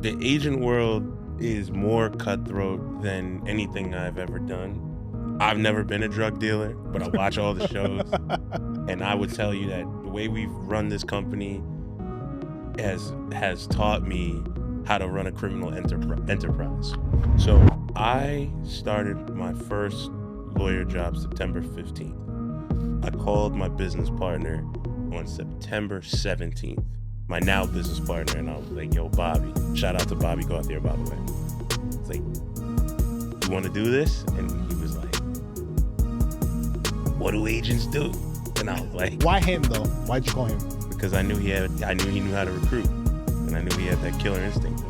The agent world is more cutthroat than anything I've ever done. I've never been a drug dealer, but I watch all the shows, and I would tell you that the way we've run this company has taught me how to run a criminal enterprise. So I started my first lawyer job September 15th. I called my business partner on September 17th. My now business partner, and I was like, yo, Bobby, shout out to Bobby Gauthier, by the way. It's like, you want to do this? And he was like, what do agents do? And I was like, why him though? Why'd you call him? Because I knew he knew how to recruit, and I knew he had that killer instinct.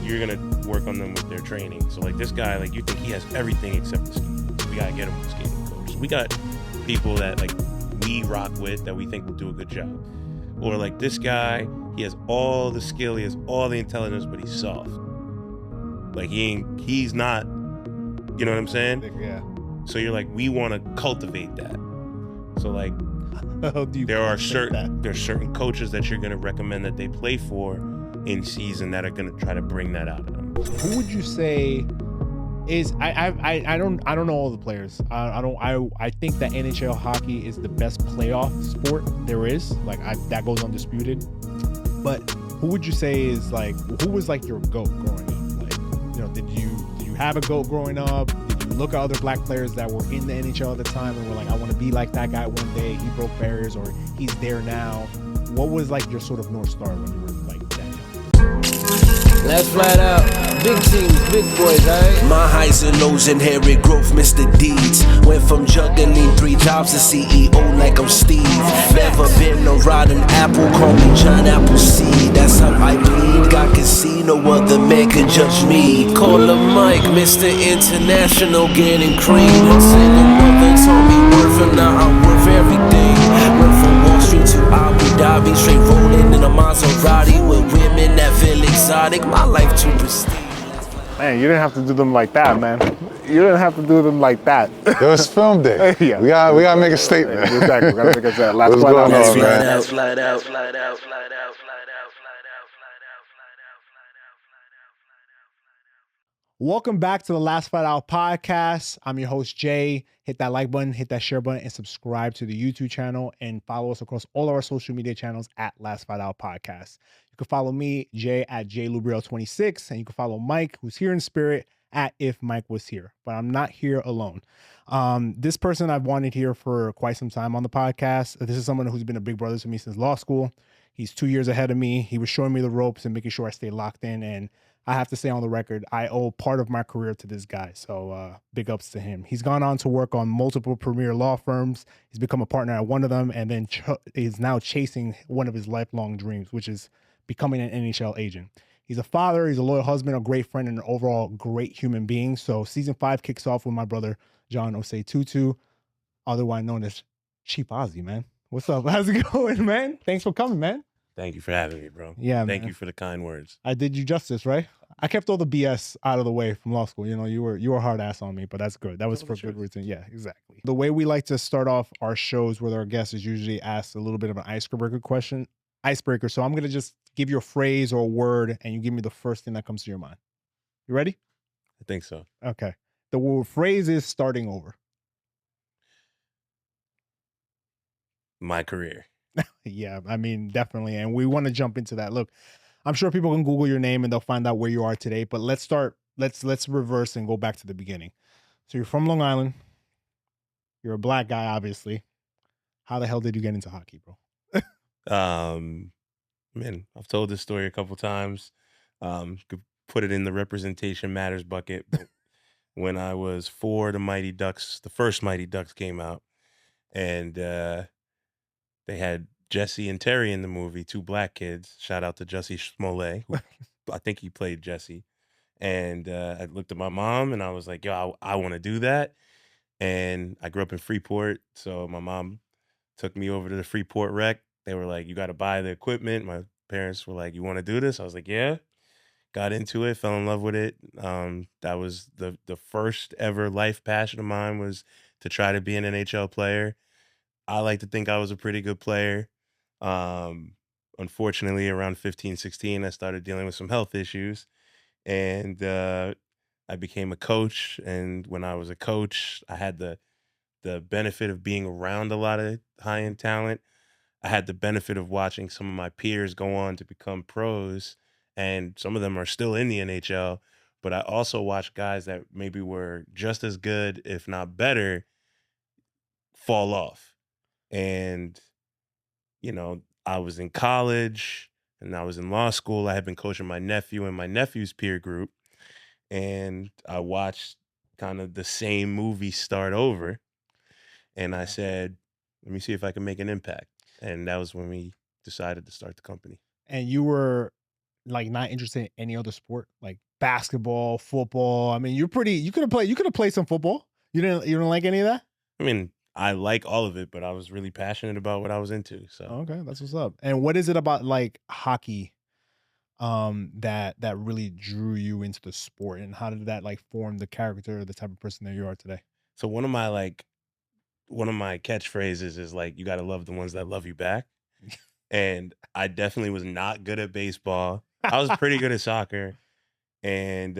You're gonna work on them with their training. So like this guy, like you think he has everything except the skating. So we gotta get him a skating coach. So we got people that like we rock with that we think will do a good job. Or like this guy, he has all the skill, he has all the intelligence, but he's soft. Like he's not, you know what I'm saying? Yeah. So you're like, we want to cultivate that. So like, there's certain coaches that you're gonna recommend that they play for in season that are gonna try to bring that out of them. Who would you say is I don't know all the players. I think that NHL hockey is the best playoff sport there is. Like that goes undisputed. But who would you say is like who was like your GOAT growing up? Like, you know, did you have a GOAT growing up? Did you look at other black players that were in the NHL at the time and were like, I want to be like that guy one day, he broke barriers or he's there now? What was like your sort of North Star when you were like that young? Let's flat out. Big teams, big boys, alright? My highs and lows inherit growth, Mr. Deeds. Went from juggling 3 jobs to CEO like I'm Steve. Never been a rotten apple, call me John Appleseed. That's how I bleed. I can see no other man can judge me. Call him Mike, Mr. International, getting cream. Single mother told me worth, and now I'm worth everything. Went from Wall Street to Abu Dhabi, straight rolling in a Maserati with women that feel exotic. My life too pristine. Man, you didn't have to do them like that, man. You didn't have to do them like that. It was film day. Yeah. We gotta make a statement. Exactly. We gotta make a statement. What's going on, man? Let's flat out. Welcome back to the Last Fight Out podcast. I'm your host, Jay. Hit that like button, hit that share button, and subscribe to the YouTube channel and follow us across all of our social media channels at Last Fight Out Podcast. You can follow me, Jay, at JLubriel26, and you can follow Mike, who's here in spirit, at If Mike Was Here. But I'm not here alone. This person I've wanted here for quite some time on the podcast. This is someone who's been a big brother to me since law school. He's 2 years ahead of me. He was showing me the ropes and making sure I stay locked in, and I have to say on the record, I owe part of my career to this guy. So big ups to him. He's gone on to work on multiple premier law firms. He's become a partner at one of them, and then is now chasing one of his lifelong dreams, which is becoming an NHL agent. He's a father, he's a loyal husband, a great friend, and an overall great human being. So season 5 kicks off with my brother, John Osei Tutu, otherwise known as Cheap Ozzy, man. What's up? How's it going, man? Thanks for coming, man. Thank you for having me, bro. Yeah, Thank man. you for the kind words. I did you justice, right? I kept all the BS out of the way from law school. You know, you were hard ass on me, but that's good. That was for good reason. Yeah, exactly. The way we like to start off our shows with our guests is usually ask a little bit of an icebreaker question. So I'm gonna just give you a phrase or a word, and you give me the first thing that comes to your mind. You ready? I think so. Okay. The phrase is starting over. My career. Yeah, I mean, definitely. And we want to jump into that. Look, I'm sure people can Google your name and they'll find out where you are today, but let's reverse and go back to the beginning. So you're from Long Island. You're a black guy, obviously. How the hell did you get into hockey, bro? Man, I've told this story a couple times. Could put it in the representation matters bucket. But when I was 4, the first Mighty Ducks came out, and they had Jesse and Terry in the movie, 2 black kids. Shout out to Jussie Smollett, who I think he played Jesse. And I looked at my mom and I was like, yo, I want to do that. And I grew up in Freeport. So my mom took me over to the Freeport rec. They were like, you got to buy the equipment. My parents were like, you want to do this? I was like, yeah. Got into it, fell in love with it. That was the first ever life passion of mine, was to try to be an NHL player. I like to think I was a pretty good player. unfortunately, around 15, 16, I started dealing with some health issues, and I became a coach. And when I was a coach, I had the benefit of being around a lot of high end talent. I had the benefit of watching some of my peers go on to become pros, and some of them are still in the NHL. But I also watched guys that maybe were just as good, if not better, fall off. And, I was in college and I was in law school. I had been coaching my nephew and my nephew's peer group, and I watched kind of the same movie start over. And I said, let me see if I can make an impact. And that was when we decided to start the company. And you were like not interested in any other sport, like basketball, football. I mean, you could have played some football. You didn't like any of that? I mean, I like all of it, but I was really passionate about what I was into. So Okay, that's what's up. And what is it about like hockey that really drew you into the sport, and how did that like form the character, the type of person that you are today? so one of my catchphrases is like, you got to love the ones that love you back. And I definitely was not good at baseball. I was pretty good at soccer. And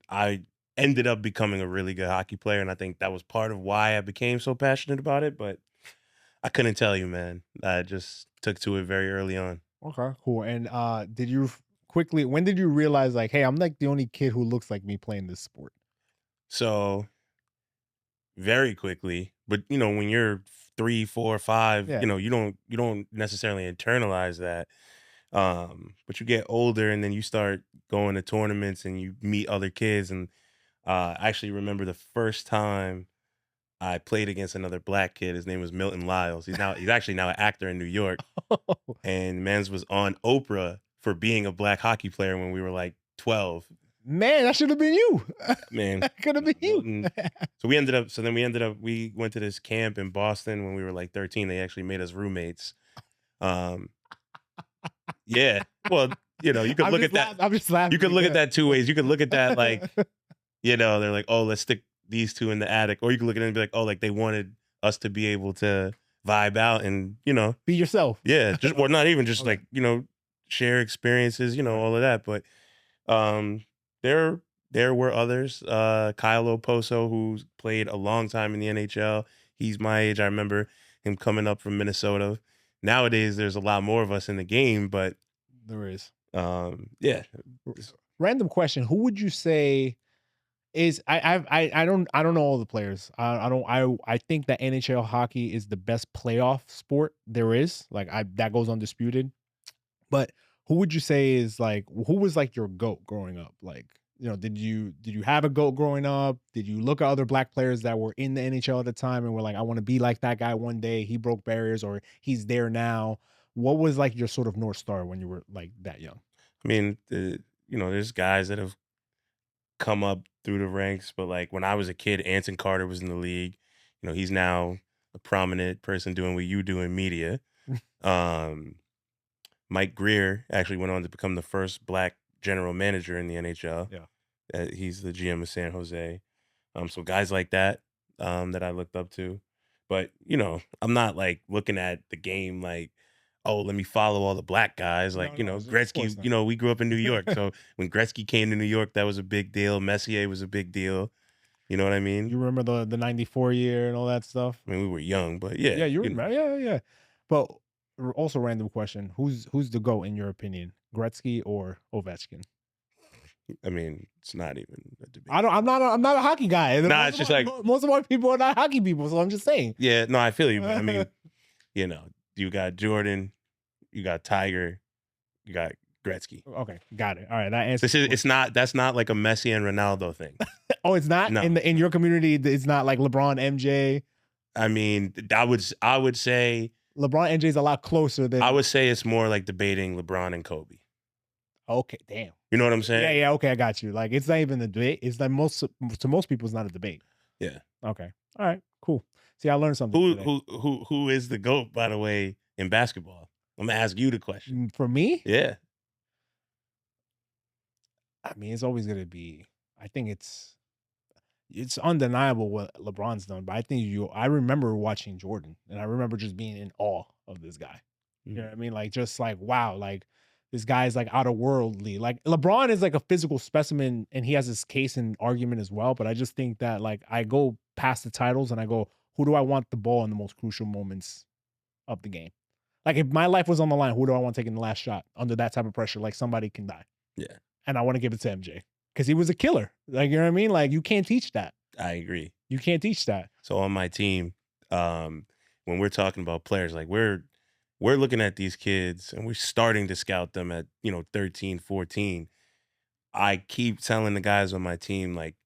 I ended up becoming a really good hockey player. And I think that was part of why I became so passionate about it. But I couldn't tell you, man. I just took to it very early on. Okay, cool. And when did you realize like, hey, I'm like the only kid who looks like me playing this sport? So very quickly, but when you're 3, 4, 5, Yeah. you don't necessarily internalize that. But you get older and then you start going to tournaments and you meet other kids. And I actually remember the first time I played against another black kid. His name was Milton Lyles. He's actually now an actor in New York. And Mans was on Oprah for being a black hockey player when we were like 12. Man, that should have been you. Man, That could have been you. Milton. So we went to this camp in Boston when we were like 13. They actually made us roommates. Yeah. Well, you could look at that. I'm just laughing. You could look at that two ways. You could look at that like, they're like, oh, let's stick these two in the attic. Or you could look at it and be like, oh, like they wanted us to be able to vibe out and, be yourself. yeah, or not even just Okay. like, share experiences, all of that. But there were others. Kyle Oposo, who's played a long time in the NHL. He's my age. I remember him coming up from Minnesota. Nowadays, there's a lot more of us in the game, but There is. yeah. Random question: who would you say is I don't know all the players. I think that NHL hockey is the best playoff sport there is. Like that goes undisputed. But who would you say is like who was like your GOAT growing up? Like, did you have a GOAT growing up? Did you look at other black players that were in the NHL at the time and were like, I want to be like that guy one day? He broke barriers or he's there now. What was like your sort of North Star when you were like that young? I mean, there's guys that have come up through the ranks, but like when I was a kid, Anson Carter was in the league. He's now a prominent person doing what you do in media. Mike Greer actually went on to become the first black general manager in the NHL. Yeah. He's the GM of San Jose. So guys like that that I looked up to. But, I'm not like looking at the game like, oh, let me follow all the black guys. Like, No, of course Gretzky, not. we grew up in New York. So when Gretzky came to New York, that was a big deal. Messier was a big deal. You know what I mean? You remember the 94 year and all that stuff? I mean, we were young, but yeah. Yeah, you remember. Yeah. But also random question. Who's the GOAT in your opinion? Gretzky or Ovechkin? I mean, it's not even a debate. I'm not a hockey guy. Nah, it's just like most of my people are not hockey people, so I'm just saying. Yeah, no, I feel you. I mean, you got Jordan, you got Tiger, you got Gretzky. Okay, got it. All right, that answers. That's not like a Messi and Ronaldo thing. Oh, it's not? No. In your community, it's not like LeBron, MJ. I mean, I would say LeBron, MJ is a lot closer than. I would say it's more like debating LeBron and Kobe. Okay, damn. You know what I'm saying? Yeah. Okay, I got you. Like it's not even a debate. It's like to most people, it's not a debate. Yeah. Okay. All right. Cool. See, I learned something. Who is the GOAT, by the way, in basketball? I'm gonna ask you the question. For me? Yeah. I mean, it's always gonna be. I think it's undeniable what LeBron's done, but I remember watching Jordan, and I remember just being in awe of this guy. You know what I mean? Like, just like, wow, like this guy's like out of worldly. Like LeBron is like a physical specimen and he has his case and argument as well. But I just think that like I go past the titles and I go, who do I want the ball in the most crucial moments of the game? Like if my life was on the line, who do I want taking the last shot under that type of pressure? Like somebody can die. Yeah. And I want to give it to MJ because he was a killer. Like, you know what I mean? Like you can't teach that. I agree. You can't teach that. So on my team, when we're talking about players, like we're looking at these kids and we're starting to scout them at, 13, 14. I keep telling the guys on my team, like,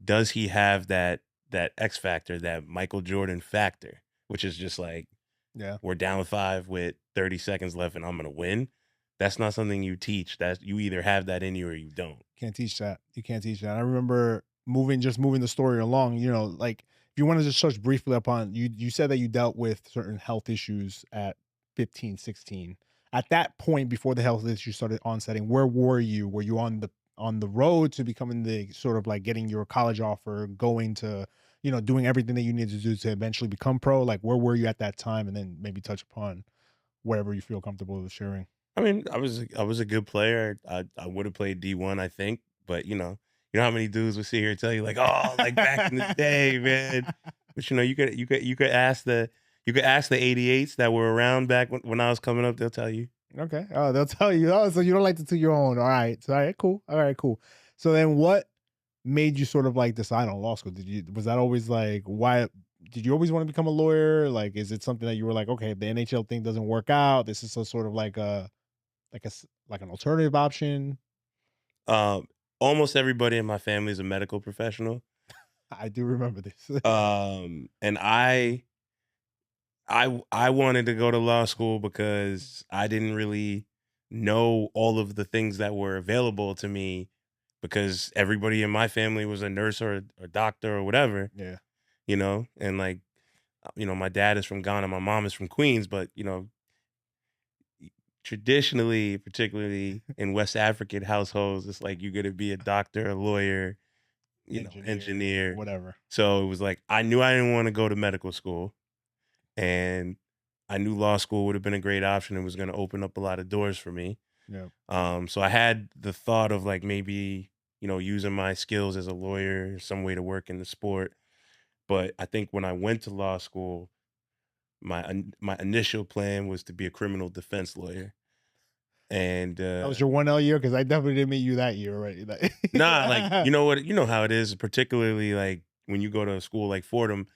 does he have that X factor, that Michael Jordan factor, which is just like, Yeah. we're down 5 with 30 seconds left and I'm going to win. That's not something you teach. That you either have that in you or you don't. Can't teach that. You can't teach that. I remember moving the story along, like if you want to just touch briefly upon, you said that you dealt with certain health issues at 15, 16. At that point, before the health issues started onsetting, where were you? Were you on the road to becoming the sort of like getting your college offer, going to, doing everything that you needed to do to eventually become pro? Like, where were you at that time? And then maybe touch upon wherever you feel comfortable with sharing. I mean, I was a good player. I would have played D1, I think, but you know how many dudes would sit here and tell you like, oh, like back in the day, man. But you could ask the 88s that were around back when I was coming up. They'll tell you. Okay. Oh, they'll tell you. Oh, so you don't like to toot your own. All right. So, all right, cool. All right, cool. So then what made you sort of like decide on law school? Was that always like, why did you always want to become a lawyer? Like, is it something that you were like, okay, the NHL thing doesn't work out, this is a sort of like an alternative option? Almost everybody in my family is a medical professional. I do remember this. And I wanted to go to law school because I didn't really know all of the things that were available to me because everybody in my family was a nurse or a doctor or whatever. Yeah. And like, my dad is from Ghana, my mom is from Queens, but traditionally, particularly in West African households, it's like you're gonna be a doctor, a lawyer, engineer, whatever. So it was like I knew I didn't want to go to medical school, and I knew law school would have been a great option. It was going to open up a lot of doors for me. Yeah. So I had the thought of like maybe using my skills as a lawyer, some way to work in the sport. But I think when I went to law school, my initial plan was to be a criminal defense lawyer. And that was your 1L year, because I definitely didn't meet you that year already. Nah, like you know how it is, particularly like when you go to a school like Fordham,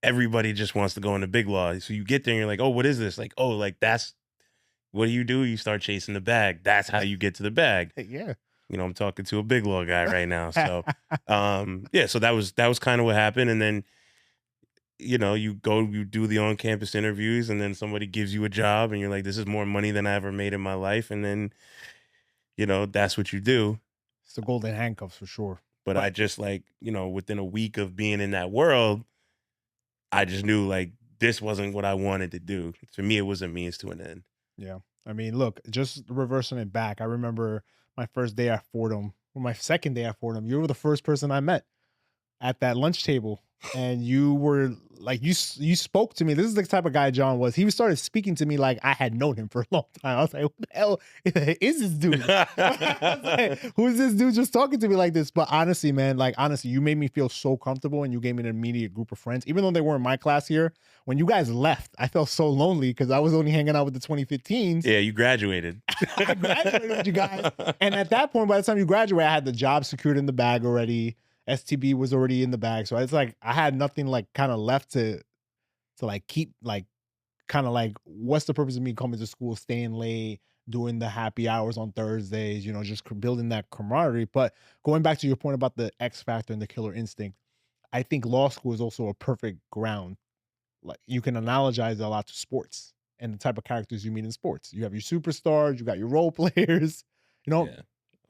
everybody just wants to go into big law. So you get there and you're like, oh, what is this? Like, oh, like that's what do? You start chasing the bag. That's how you get to the bag. Yeah. I'm talking to a big law guy right now. So yeah, so that was kind of what happened. And then you do the on-campus interviews, and then somebody gives you a job and you're like, this is more money than I ever made in my life. And then, that's what you do. It's the golden handcuffs for sure. But I just like, within a week of being in that world, I just knew like this wasn't what I wanted to do. To me, it was a means to an end. Yeah. I mean, look, just reversing it back. I remember my first day at Fordham, or my second day at Fordham, you were the first person I met at that lunch table. And you were like, you spoke to me. This is the type of guy John was. He started speaking to me like I had known him for a long time. I was like, who the hell is this dude? Like, who is this dude just talking to me like this? But honestly, man, you made me feel so comfortable, and you gave me an immediate group of friends. Even though they weren't my class here, when you guys left, I felt so lonely because I was only hanging out with the 2015s. Yeah, you graduated. I graduated with you guys. And at that point, by the time you graduate, I had the job secured in the bag already. STB was already in the bag. So it's like I had nothing like kind of left to like keep like kind of like what's the purpose of me coming to school, staying late, doing the happy hours on Thursdays, just building that camaraderie. But going back to your point about the X factor and the killer instinct, I think law school is also a perfect ground. Like you can analogize a lot to sports and the type of characters you meet in sports. You have your superstars, you got your role players, Yeah.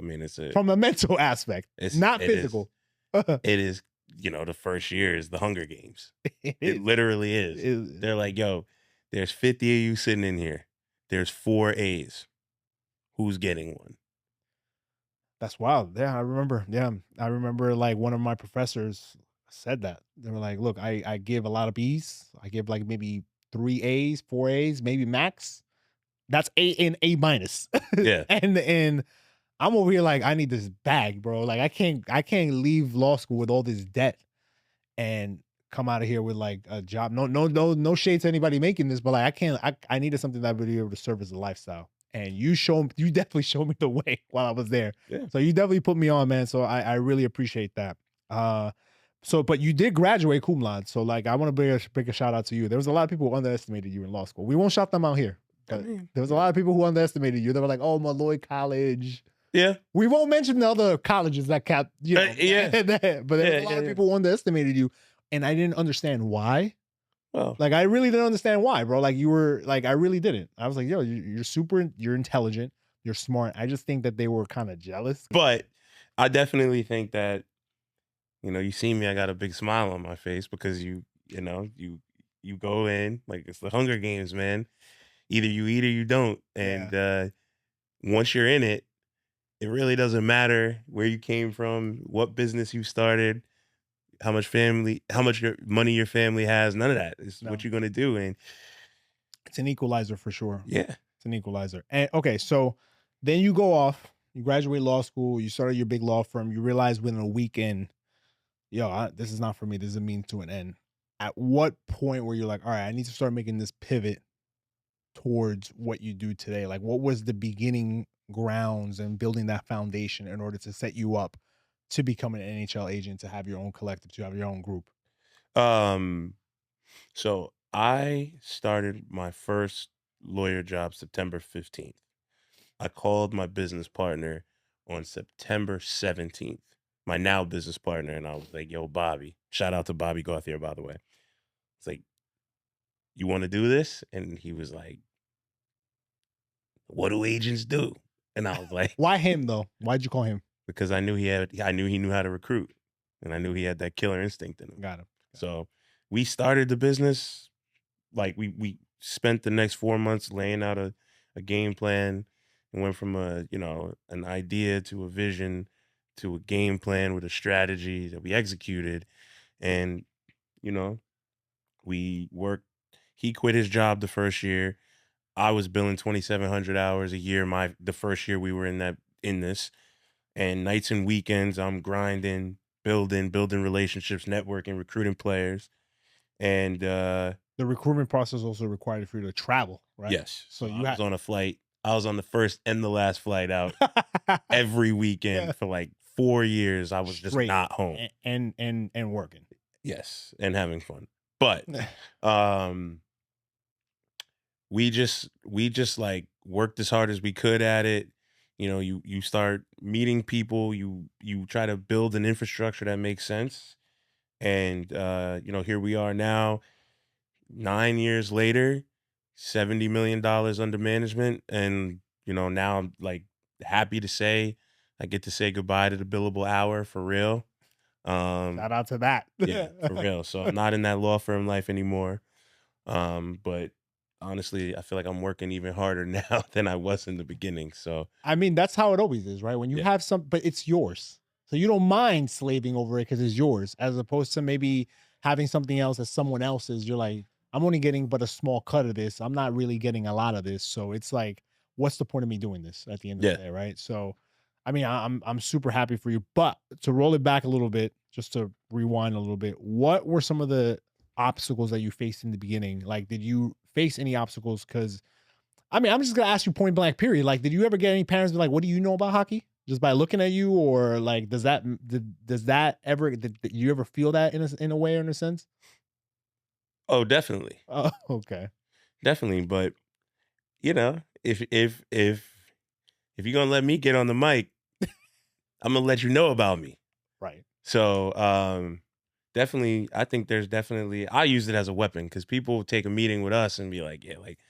I mean, from a mental aspect, not physical. It is, the first year is the Hunger Games. It literally is. They're like, yo, there's 50 of you sitting in here. There's 4 A's. Who's getting one? That's wild. Yeah, I remember. Yeah, I remember like one of my professors said that. They were like, look, I give a lot of B's. I give like maybe 3 A's, 4 A's, maybe max. That's A minus. Yeah. And I'm over here like, I need this bag, bro. Like I can't leave law school with all this debt and come out of here with like a job. No shade to anybody making this, but like I needed something that would be able to serve as a lifestyle. And you definitely showed me the way while I was there. Yeah. So you definitely put me on, man. So I really appreciate that. But you did graduate cum laude. So like I want to bring a shout out to you. There was a lot of people who underestimated you in law school. We won't shout them out here. There was a lot of people who underestimated you. They were like, oh, Malloy College. Yeah. We won't mention the other colleges that kept, yeah. but there was a lot of people who underestimated you. And I didn't understand why. Well, like I really didn't understand why, bro. Like you were like, I really didn't. I was like, yo, you're intelligent, you're smart. I just think that they were kind of jealous. But I definitely think that, you see me, I got a big smile on my face because you go in, like it's the Hunger Games, man. Either you eat or you don't. And once you're in it, it really doesn't matter where you came from, what business you started, how much money your family has. None of that. It's what you're going to do. And it's an equalizer for sure. Yeah. It's an equalizer. And okay, so then you go off, you graduate law school, you started your big law firm, you realize within a weekend, this is not for me. This is a means to an end. At what point were you like, all right, I need to start making this pivot towards what you do today? Like, what was the beginning grounds and building that foundation in order to set you up to become an NHL agent, to have your own collective, to have your own group? So I started my first lawyer job September 15th. I called my business partner on September 17th. My now business partner, and I was like, yo, Bobby, shout out to Bobby Gauthier, by the way. It's like, you want to do this? And he was like, what do agents do? And I was like, why him though? Why'd you call him? Because I knew he knew how to recruit, and I knew he had that killer instinct in him. Got him. So we started the business. Like we spent the next 4 months laying out a game plan, and went from an idea to a vision to a game plan with a strategy that we executed. And, we worked. He quit his job the first year. I was billing 2,700 hours a year. The first year we were in this, and nights and weekends I'm grinding, building relationships, networking, recruiting players. And the recruitment process also required for you to travel, right? Yes. So I was on a flight. I was on the first and the last flight out every weekend for like 4 years. I was just not home and working. Yes, and having fun. But we just like worked as hard as we could at it. You start meeting people, you try to build an infrastructure that makes sense. And here we are now, 9 years later, $70 million under management. And now I'm like happy to say I get to say goodbye to the billable hour for real. Shout out to that. Yeah, for real. So I'm not in that law firm life anymore. But honestly, I feel like I'm working even harder now than I was in the beginning. So I mean, that's how it always is, right? When you have but it's yours. So you don't mind slaving over it because it's yours, as opposed to maybe having something else as someone else's. You're like, I'm only getting but a small cut of this. I'm not really getting a lot of this. So it's like, what's the point of me doing this at the end of the day, right? So I mean, I'm super happy for you. But to roll it back a little bit, just to rewind a little bit, what were some of the obstacles that you faced in the beginning? Like, did you face any obstacles? Because I mean, I'm just gonna ask you point blank, period. Like, did you ever get any parents be like, what do you know about hockey? Just by looking at you, or like, did you ever feel that in a way or in a sense? Oh, definitely. Oh, okay. Definitely. But if you're gonna let me get on the mic, I'm gonna let you know about me. Right. So definitely, I think I use it as a weapon, because people take a meeting with us and be like, yeah, like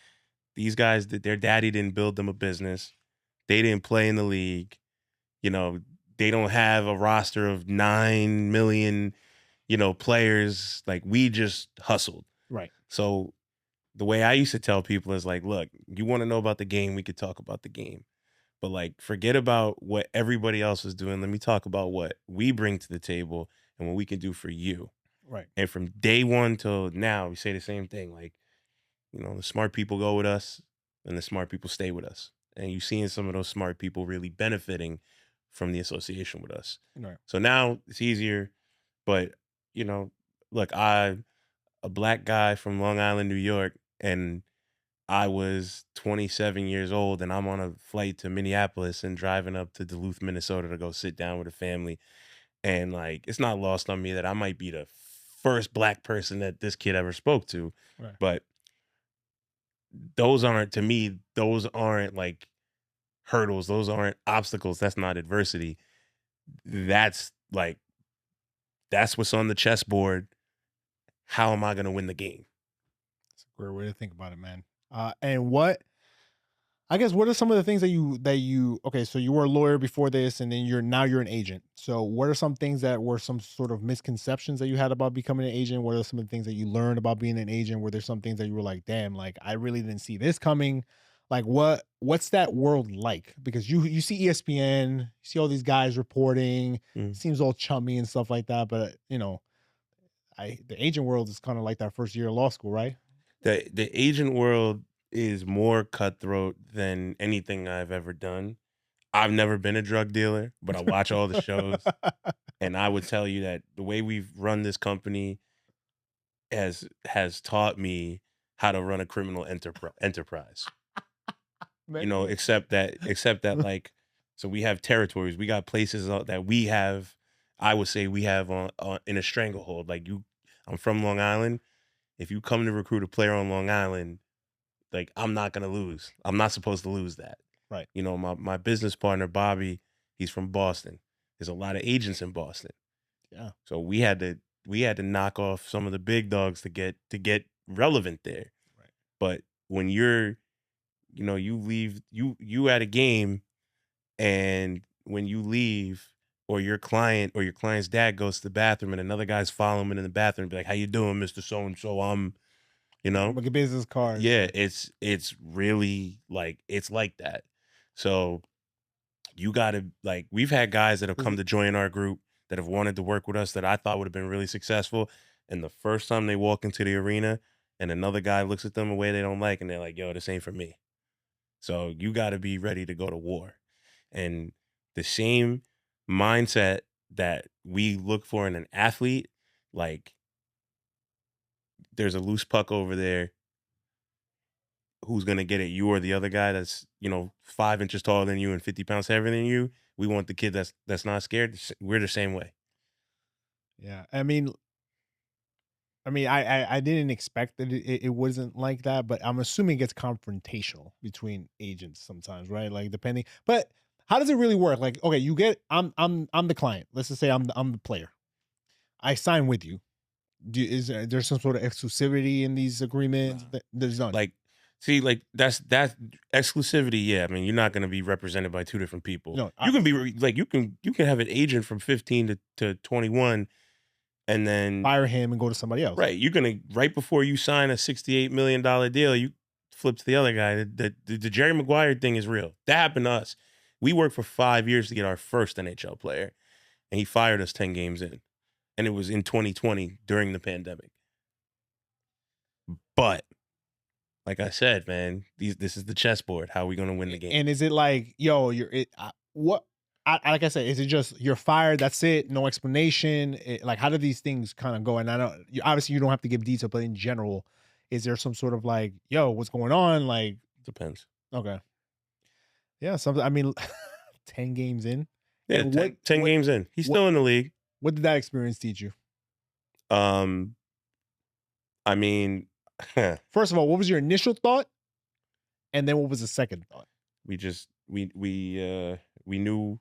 these guys, their daddy didn't build them a business. They didn't play in the league. They don't have a roster of 9 million, players. Like, we just hustled. Right. So the way I used to tell people is like, look, you want to know about the game, we could talk about the game. But like, forget about what everybody else is doing. Let me talk about what we bring to the table and what we can do for you. Right. And from day one till now, we say the same thing. Like, the smart people go with us. and the smart people stay with us. And you're seeing some of those smart people really benefiting from the association with us. Right. So now it's easier, but you know, look, I'm a black guy from Long Island, New York, and I was 27 years old, and I'm on a flight to Minneapolis and driving up to Duluth, Minnesota to go sit down with a family. And like, it's not lost on me that I might be the first black person that this kid ever spoke to, Right. but those aren't like hurdles. Those aren't obstacles. That's not adversity. That's what's on the chessboard. How am I going to win the game? That's a great way to think about it, man. And what are some of the things that you okay, so you were a lawyer before this, and then you're an agent. So what are some things that were some sort of misconceptions that you had about becoming an agent? What are some of the things that you learned about being an agent? Were there some things that you were like, damn, like I really didn't see this coming? Like what's that world like? Because you see ESPN, you see all these guys reporting, seems all chummy and stuff like that, but the agent world is kind of like that first year of law school, right? The agent world is more cutthroat than anything I've ever done. I've never been a drug dealer, but I watch all the shows, and I would tell you that the way we've run this company has taught me how to run a criminal enterprise. You know, except that like, so we have territories, we got places that we have. I would say we have on in a stranglehold. Like I'm from Long Island. If you come to recruit a player on Long Island, like I'm not gonna lose. I'm not supposed to lose that. Right. You know, my business partner Bobby, he's from Boston. There's a lot of agents in Boston. Yeah. So we had to knock off some of the big dogs to get relevant there. Right. But when you leave, you at a game, and when you leave, or your client's dad goes to the bathroom and another guy's following him in the bathroom, be like, "How you doing, Mr. So and So?" Like a business card. Yeah, it's really like it's like that. So you gotta like we've had guys that have come to join our group that have wanted to work with us that I thought would have been really successful. And the first time they walk into the arena and another guy looks at them a way they don't like, and they're like, "Yo, this ain't for me." So you gotta be ready to go to war. And the same mindset that we look for in an athlete, like there's a loose puck over there, who's going to get it, you or the other guy that's 5 inches taller than you and 50 pounds heavier than you. We want the kid that's not scared. We're the same way. Yeah, I mean, I didn't expect that it wasn't like that, but I'm assuming it gets confrontational between agents sometimes, right? Like depending, but how does it really work? Like, okay, I'm the client. Let's just say I'm the player. I sign with you. Is there some sort of exclusivity in these agreements? There's none. Like, see, like that's exclusivity. Yeah, I mean, you're not going to be represented by two different people. No, you can be like you can have an agent from 15 to 21, and then fire him and go to somebody else. Right, you're gonna right before you sign a $68 million deal, you flip to the other guy. The Jerry Maguire thing is real. That happened to us. We worked for 5 years to get our first NHL player, and he fired us 10 games in. And it was in 2020 during the pandemic. But like I said, man, this is the chessboard. How are we going to win the game? And is it like, yo, like I said, is it just you're fired? That's it. No explanation. Like, how do these things kind of go? And I know obviously you don't have to give detail, but in general, is there some sort of like, yo, what's going on? Like, depends. Okay. Yeah. Something. I mean, 10 games in. Yeah, 10 games in. He's still in the league. What did that experience teach you? I mean, first of all, what was your initial thought? And then what was the second thought? We knew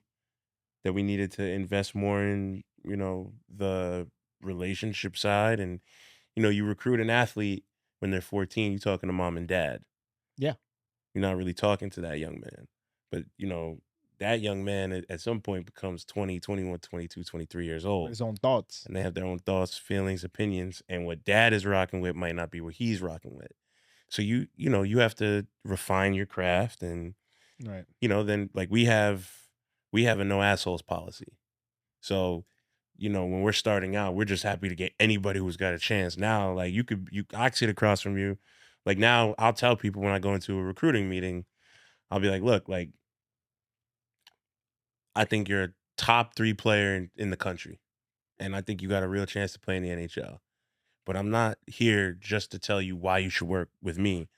that we needed to invest more in, the relationship side. And, you recruit an athlete when they're 14, you're talking to mom and dad. Yeah. You're not really talking to that young man. But, that young man at some point becomes 20, 21, 22, 23 years old. His own thoughts. And they have their own thoughts, feelings, opinions. And what dad is rocking with might not be what he's rocking with. So you have to refine your craft. And, right. Then like we have a no assholes policy. So, when we're starting out, we're just happy to get anybody who's got a chance. Now, like I sit across from you Like now I'll tell people when I go into a recruiting meeting, I'll be like, look, like I think you're a top 3 player in the country. And I think you got a real chance to play in the NHL. But I'm not here just to tell you why you should work with me.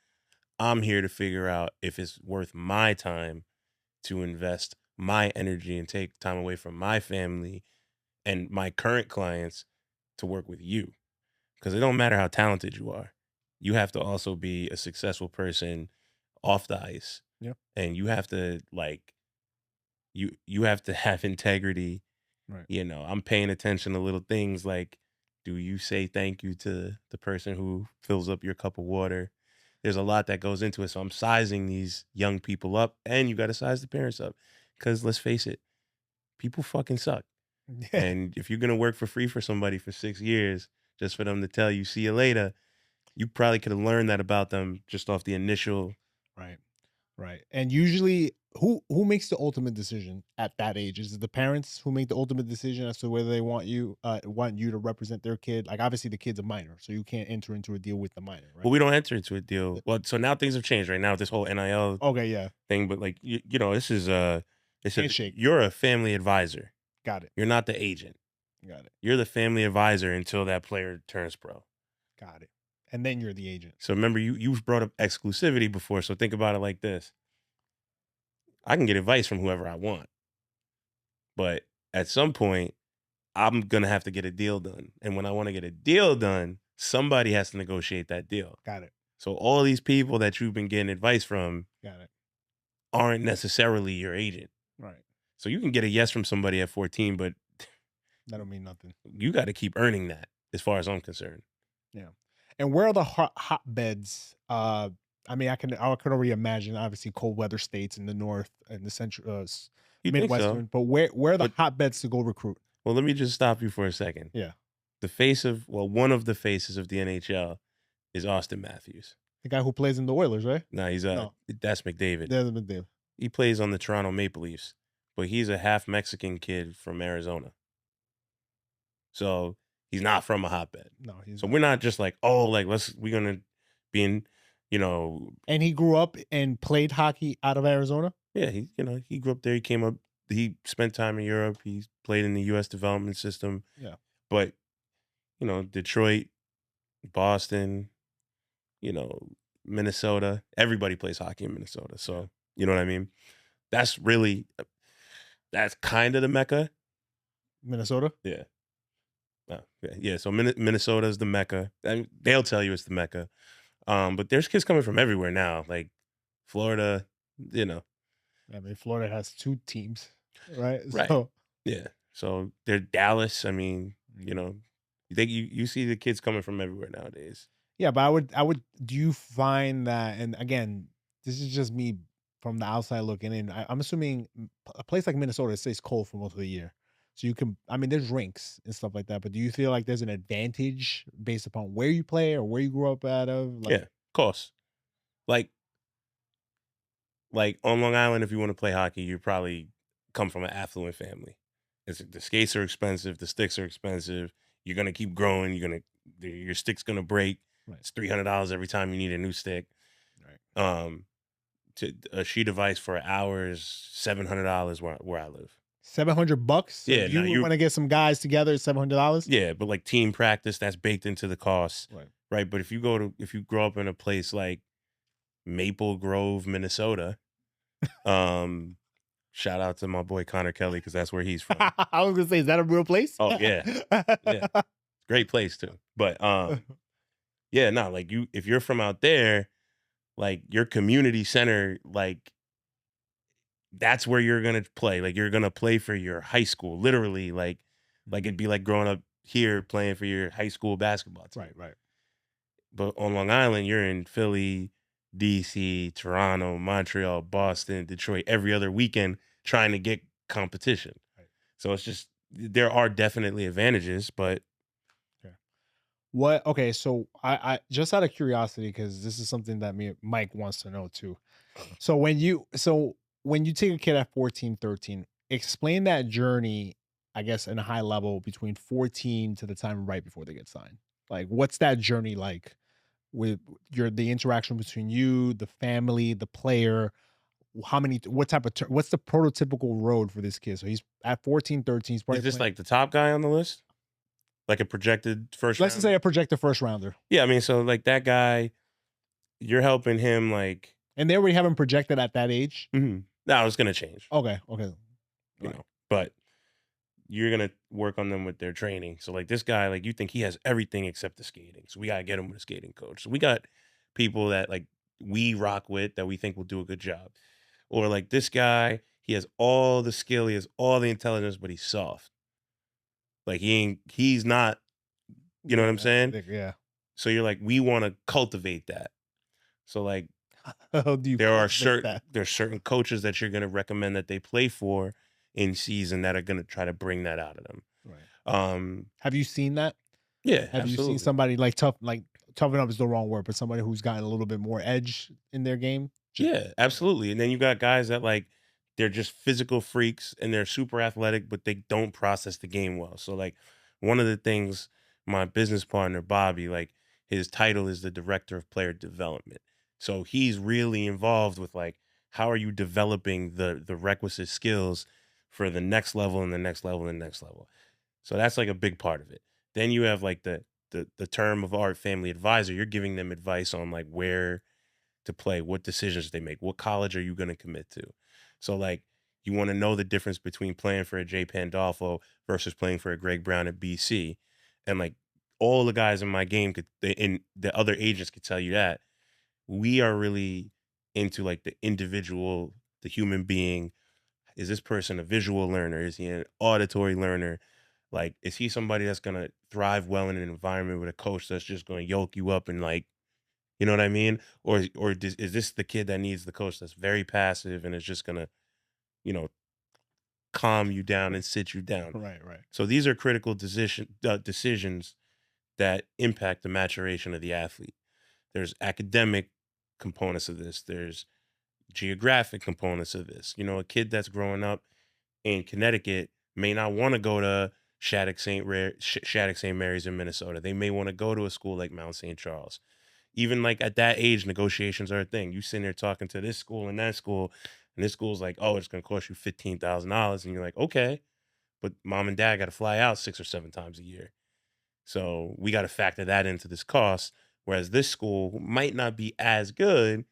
I'm here to figure out if it's worth my time to invest my energy and take time away from my family and my current clients to work with you. Because it don't matter how talented you are. You have to also be a successful person off the ice. Yep. And you have to like you have to have integrity. Right. You know, I'm paying attention to little things like, do you say thank you to the person who fills up your cup of water? There's a lot that goes into it. So I'm sizing these young people up, and you got to size the parents up. Because let's face it, people fucking suck. And if you're going to work for free for somebody for 6 years, just for them to tell you, see you later, you probably could have learned that about them just off the initial. Right. Right. And usually who makes the ultimate decision at that age? Is it the parents who make the ultimate decision as to whether they want you to represent their kid? Like obviously the kid's a minor, so you can't enter into a deal with the minor, right? Well, we don't enter into a deal. Well, so now things have changed right now with this whole NIL Okay, yeah. thing, but like you know, this is Handshake. you're a family advisor. Got it. You're not the agent. Got it. You're the family advisor until that player turns pro. Got it. And then you're the agent. So remember, you brought up exclusivity before. So think about it like this: I can get advice from whoever I want, but at some point, I'm gonna have to get a deal done. And when I want to get a deal done, somebody has to negotiate that deal. Got it. So all these people that you've been getting advice from Got it. aren't necessarily your agent. Right. So you can get a yes from somebody at 14, but That don't mean nothing. you got to keep earning that, as far as I'm concerned. Yeah. And where are the hotbeds? I mean, I can already imagine obviously cold weather states in the north and the central You think so? Midwestern, but where are the But- hotbeds to go recruit? Well, let me just stop you for a second. Yeah. One of the faces of the NHL is Austin Matthews. The guy who plays in the Oilers, right? No, that's McDavid. There's a big deal. He plays on the Toronto Maple Leafs, but he's a half Mexican kid from Arizona. So he's not from a hotbed. No, he's So we're not just like, oh, like we're gonna be in, you know. And he grew up and played hockey out of Arizona. Yeah, he grew up there. He came up. He spent time in Europe. He played in the U.S. development system. Yeah. But Detroit, Boston, Minnesota. Everybody plays hockey in Minnesota. So you know what I mean. That's kind of the mecca. Minnesota. Yeah. Yeah. So Minnesota is the mecca. And they'll tell you it's the mecca. But there's kids coming from everywhere now, like Florida. I mean, Florida has 2 teams, right? Right. So, Yeah. So they're Dallas. I mean, you see the kids coming from everywhere nowadays. yeah, but I would. Do you find that? And again, this is just me from the outside looking in. I'm assuming a place like Minnesota stays cold for most of the year, so you can. I mean, there's rinks and stuff like that. But do you feel like there's an advantage based upon where you play or where you grew up out of? Like, Yeah, of course. Like on Long Island, if you want to play hockey, you probably come from an affluent family. The skates are expensive. The sticks are expensive. You're gonna keep growing. Your stick's gonna break. Right. It's $300 every time you need a new stick. Right. A sheet of ice for an hour is $700 where I live. $700. So Yeah, if you now want to get some guys together, $700. Yeah, but like team practice, that's baked into the cost. Right. But if you grow up in a place like Maple Grove, Minnesota, shout out to my boy Connor Kelly, because that's where he's from. I was gonna say, is that a real place? Oh yeah. Yeah. Great place too. But yeah, no, like if you're from out there, like your community center, like that's where you're gonna play. Like you're gonna play for your high school, literally. Like it'd be like growing up here playing for your high school basketball team. Right. But on Long Island, you're in Philly, DC, Toronto, Montreal, Boston, Detroit every other weekend trying to get competition. Right. So it's just, there are definitely advantages, but Okay, so I just out of curiosity, because this is something that Mike wants to know too. So when you take a kid at 14, 13, explain that journey, I guess, in a high level between 14 to the time right before they get signed. Like, what's that journey like with the interaction between you, the family, the player? What type of what's the prototypical road for this kid? So he's at 14, 13. He's probably Is this playing, like the top guy on the list? Like a projected first let's just round? say a projected first rounder. Yeah, I mean, so like that guy, you're helping him like. And they already have him projected at that age. No, it's gonna change. Okay. You know, but you're gonna work on them with their training. So like this guy, like you think he has everything except the skating. So we gotta get him with a skating coach. So we got people that like we rock with that we think will do a good job. Or like this guy, he has all the skill, he has all the intelligence, but he's soft. Like he's not, you know what I'm saying? Yeah. So you're like, we want to cultivate that. So like How do you there's cultivate that? certain coaches that you're gonna recommend that they play for in season that are gonna try to bring that out of them. Right. Have you seen that? Yeah. Have you seen somebody like toughen up is the wrong word, but somebody who's gotten a little bit more edge in their game? Yeah, absolutely. And then you got guys that like they're just physical freaks and they're super athletic, but they don't process the game well. So like one of the things my business partner Bobby, like his title is the director of player development. So he's really involved with like how are you developing the requisite skills for the next level and the next level and the next level. So that's like a big part of it. Then you have like the term of art family advisor. You're giving them advice on like where to play, what decisions they make, what college are you going to commit to. So like you want to know the difference between playing for a Jay Pandolfo versus playing for a Greg Brown at BC. And like all the guys in my game and the other agents could tell you that we are really into like the individual, the human being. Is this person a visual learner? Is he an auditory learner? Like, is he somebody that's going to thrive well in an environment with a coach that's just going to yoke you up and like, you know what I mean? Or is this the kid that needs the coach that's very passive and is just going to, you know, calm you down and sit you down? Right. So these are critical decisions that impact the maturation of the athlete. There's academic components of this. There's geographic components of this. You know, a kid that's growing up in Connecticut may not want to go to Shattuck St. Mary's in Minnesota. They may want to go to a school like Mount St. Charles. Even like at that age, negotiations are a thing. You sitting there talking to this school and that school, and this school's like, oh, it's going to cost you $15,000. And you're like, okay, but mom and dad got to fly out 6 or 7 times a year. So we got to factor that into this cost. Whereas this school might not be as good.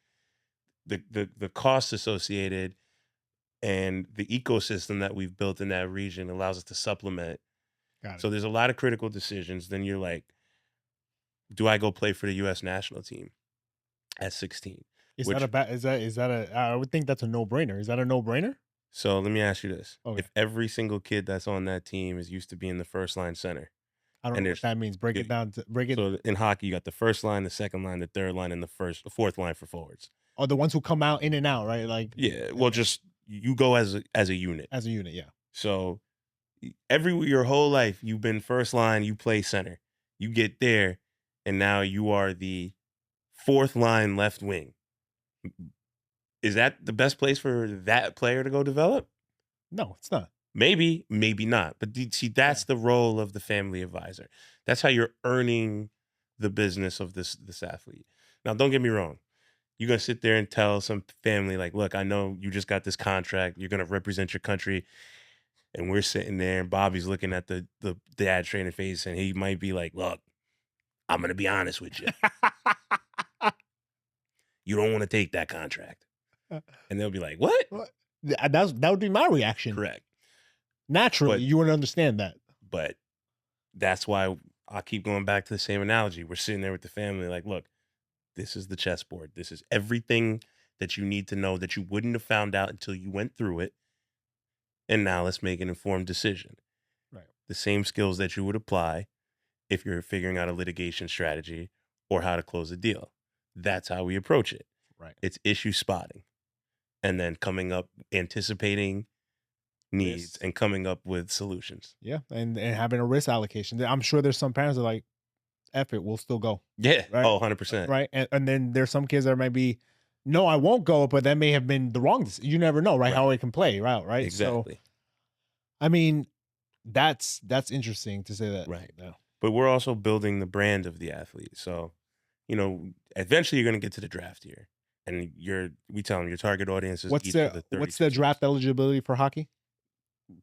The costs associated and the ecosystem that we've built in that region allows us to supplement. So there's a lot of critical decisions. Then you're like, do I go play for the U.S. national team at 16? Is that a I would think that's a no-brainer. Is that a no-brainer? So let me ask you this. Okay. If every single kid that's on that team is used to being the first line center. I don't know what that means. Break it down. So in hockey, you got the first line, the second line, the third line, and the fourth line for forwards. Oh, the ones who come out in and out, right? Like yeah. Well, just you go as a unit. As a unit, yeah. So your whole life you've been first line, you play center. You get there, and now you are the fourth line left wing. Is that the best place for that player to go develop? No, it's not. Maybe, maybe not. But see, that's the role of the family advisor. That's how you're earning the business of this athlete. Now, don't get me wrong. You're going to sit there and tell some family, like, look, I know you just got this contract. You're going to represent your country. And we're sitting there, and Bobby's looking at the dad training face, and he might be like, look, I'm going to be honest with you. You don't want to take that contract. And they'll be like, what? That would be my reaction. Correct. Naturally, you wouldn't understand that. But that's why I keep going back to the same analogy. We're sitting there with the family like, look, this is the chessboard. This is everything that you need to know that you wouldn't have found out until you went through it. And now let's make an informed decision. Right. The same skills that you would apply if you're figuring out a litigation strategy or how to close a deal. That's how we approach it. Right. It's issue spotting. And then coming up, anticipating needs and coming up with solutions. Yeah. And having a risk allocation. I'm sure there's some parents that are like, F it, we'll still go. Yeah. Right? Oh, 100%. Right. And then there's some kids that might be, no, I won't go, but that may have been the wrong decision. You never know, right? How it can play, right? Exactly. So, I mean, that's interesting to say that. Right. Yeah. But we're also building the brand of the athlete. So eventually you're going to get to the draft year. And we tell them your target audience is What's each of the 32 what's the teams. draft eligibility for hockey?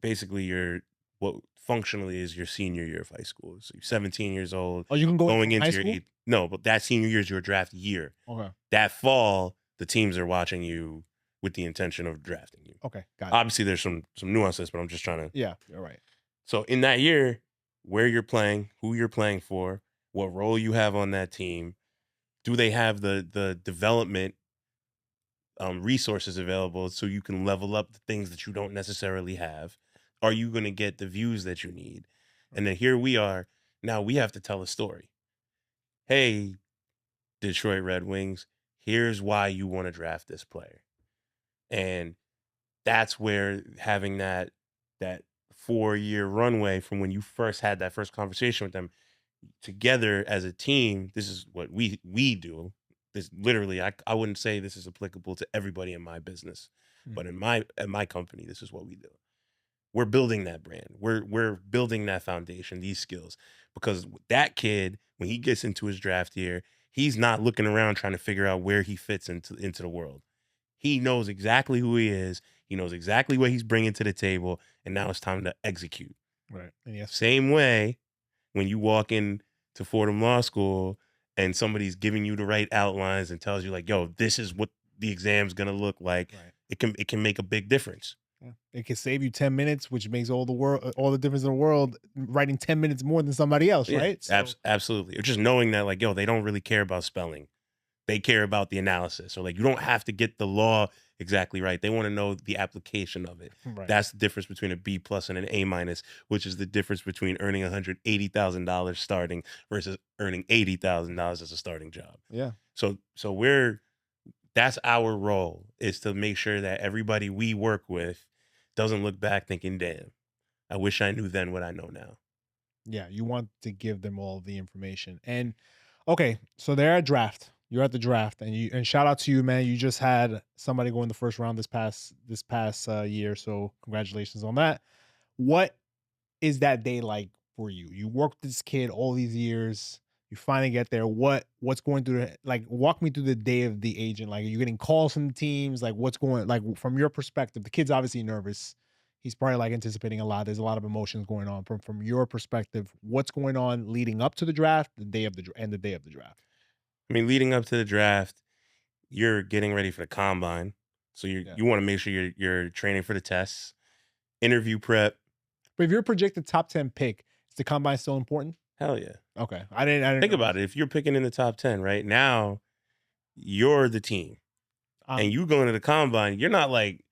Basically, what functionally is your senior year of high school. So you're 17 years old. Oh, you can go going in high into your school? eighth. No, but that senior year is your draft year. Okay. That fall, the teams are watching you with the intention of drafting you. Okay, got it. Obviously, there's some nuances, but I'm just trying to. Yeah, you're right. So in that year, where you're playing, who you're playing for, what role you have on that team, do they have the development resources available so you can level up the things that you don't necessarily have? Are you going to get the views that you need? And then here we are. Now we have to tell a story. Hey, Detroit Red Wings, here's why you want to draft this player. And that's where having that 4-year runway from when you first had that first conversation with them together as a team, this is what we do. This literally, I wouldn't say this is applicable to everybody in my business, but at my company, this is what we do. We're building that brand. We're building that foundation, these skills, because that kid, when he gets into his draft year, he's not looking around trying to figure out where he fits into the world. He knows exactly who he is. He knows exactly what he's bringing to the table, and now it's time to execute. Right. And yes. Same way, when you walk in to Fordham Law School and somebody's giving you the right outlines and tells you like, "Yo, this is what the exam's gonna look like," Right. it can make a big difference. Yeah. It can save you 10 minutes, which makes all the difference in the world, writing 10 minutes more than somebody else, right? So, absolutely. Or just knowing that like, yo, they don't really care about spelling. They care about the analysis. Or like, you don't have to get the law exactly right. They want to know the application of it. Right. That's the difference between a B+ and an A-, which is the difference between earning $180,000 starting versus earning $80,000 as a starting job. Yeah. So that's our role, is to make sure that everybody we work with doesn't look back thinking, damn, I wish I knew then what I know now. Yeah, you want to give them all the information. And okay, so they're at draft. You're at the draft, and shout out to you, man. You just had somebody go in the first round this past year, so congratulations on that. What is that day like for you? You worked with this kid all these years. You finally get there. What's going through walk me through the day of the agent. Like, are you getting calls from the teams? Like, what's going, like, from your perspective? The kid's obviously nervous. He's probably like anticipating a lot. There's a lot of emotions going on. From your perspective, what's going on leading up to the draft, the day of the draft? I mean, leading up to the draft, you're getting ready for the combine. So you want to make sure you're training for the tests, interview prep. But if you're a projected top 10 pick, is the combine still important? Hell yeah. Okay. I didn't think about it. If you're picking in the top 10 right now, you're the team. And you go into the combine, you're not like,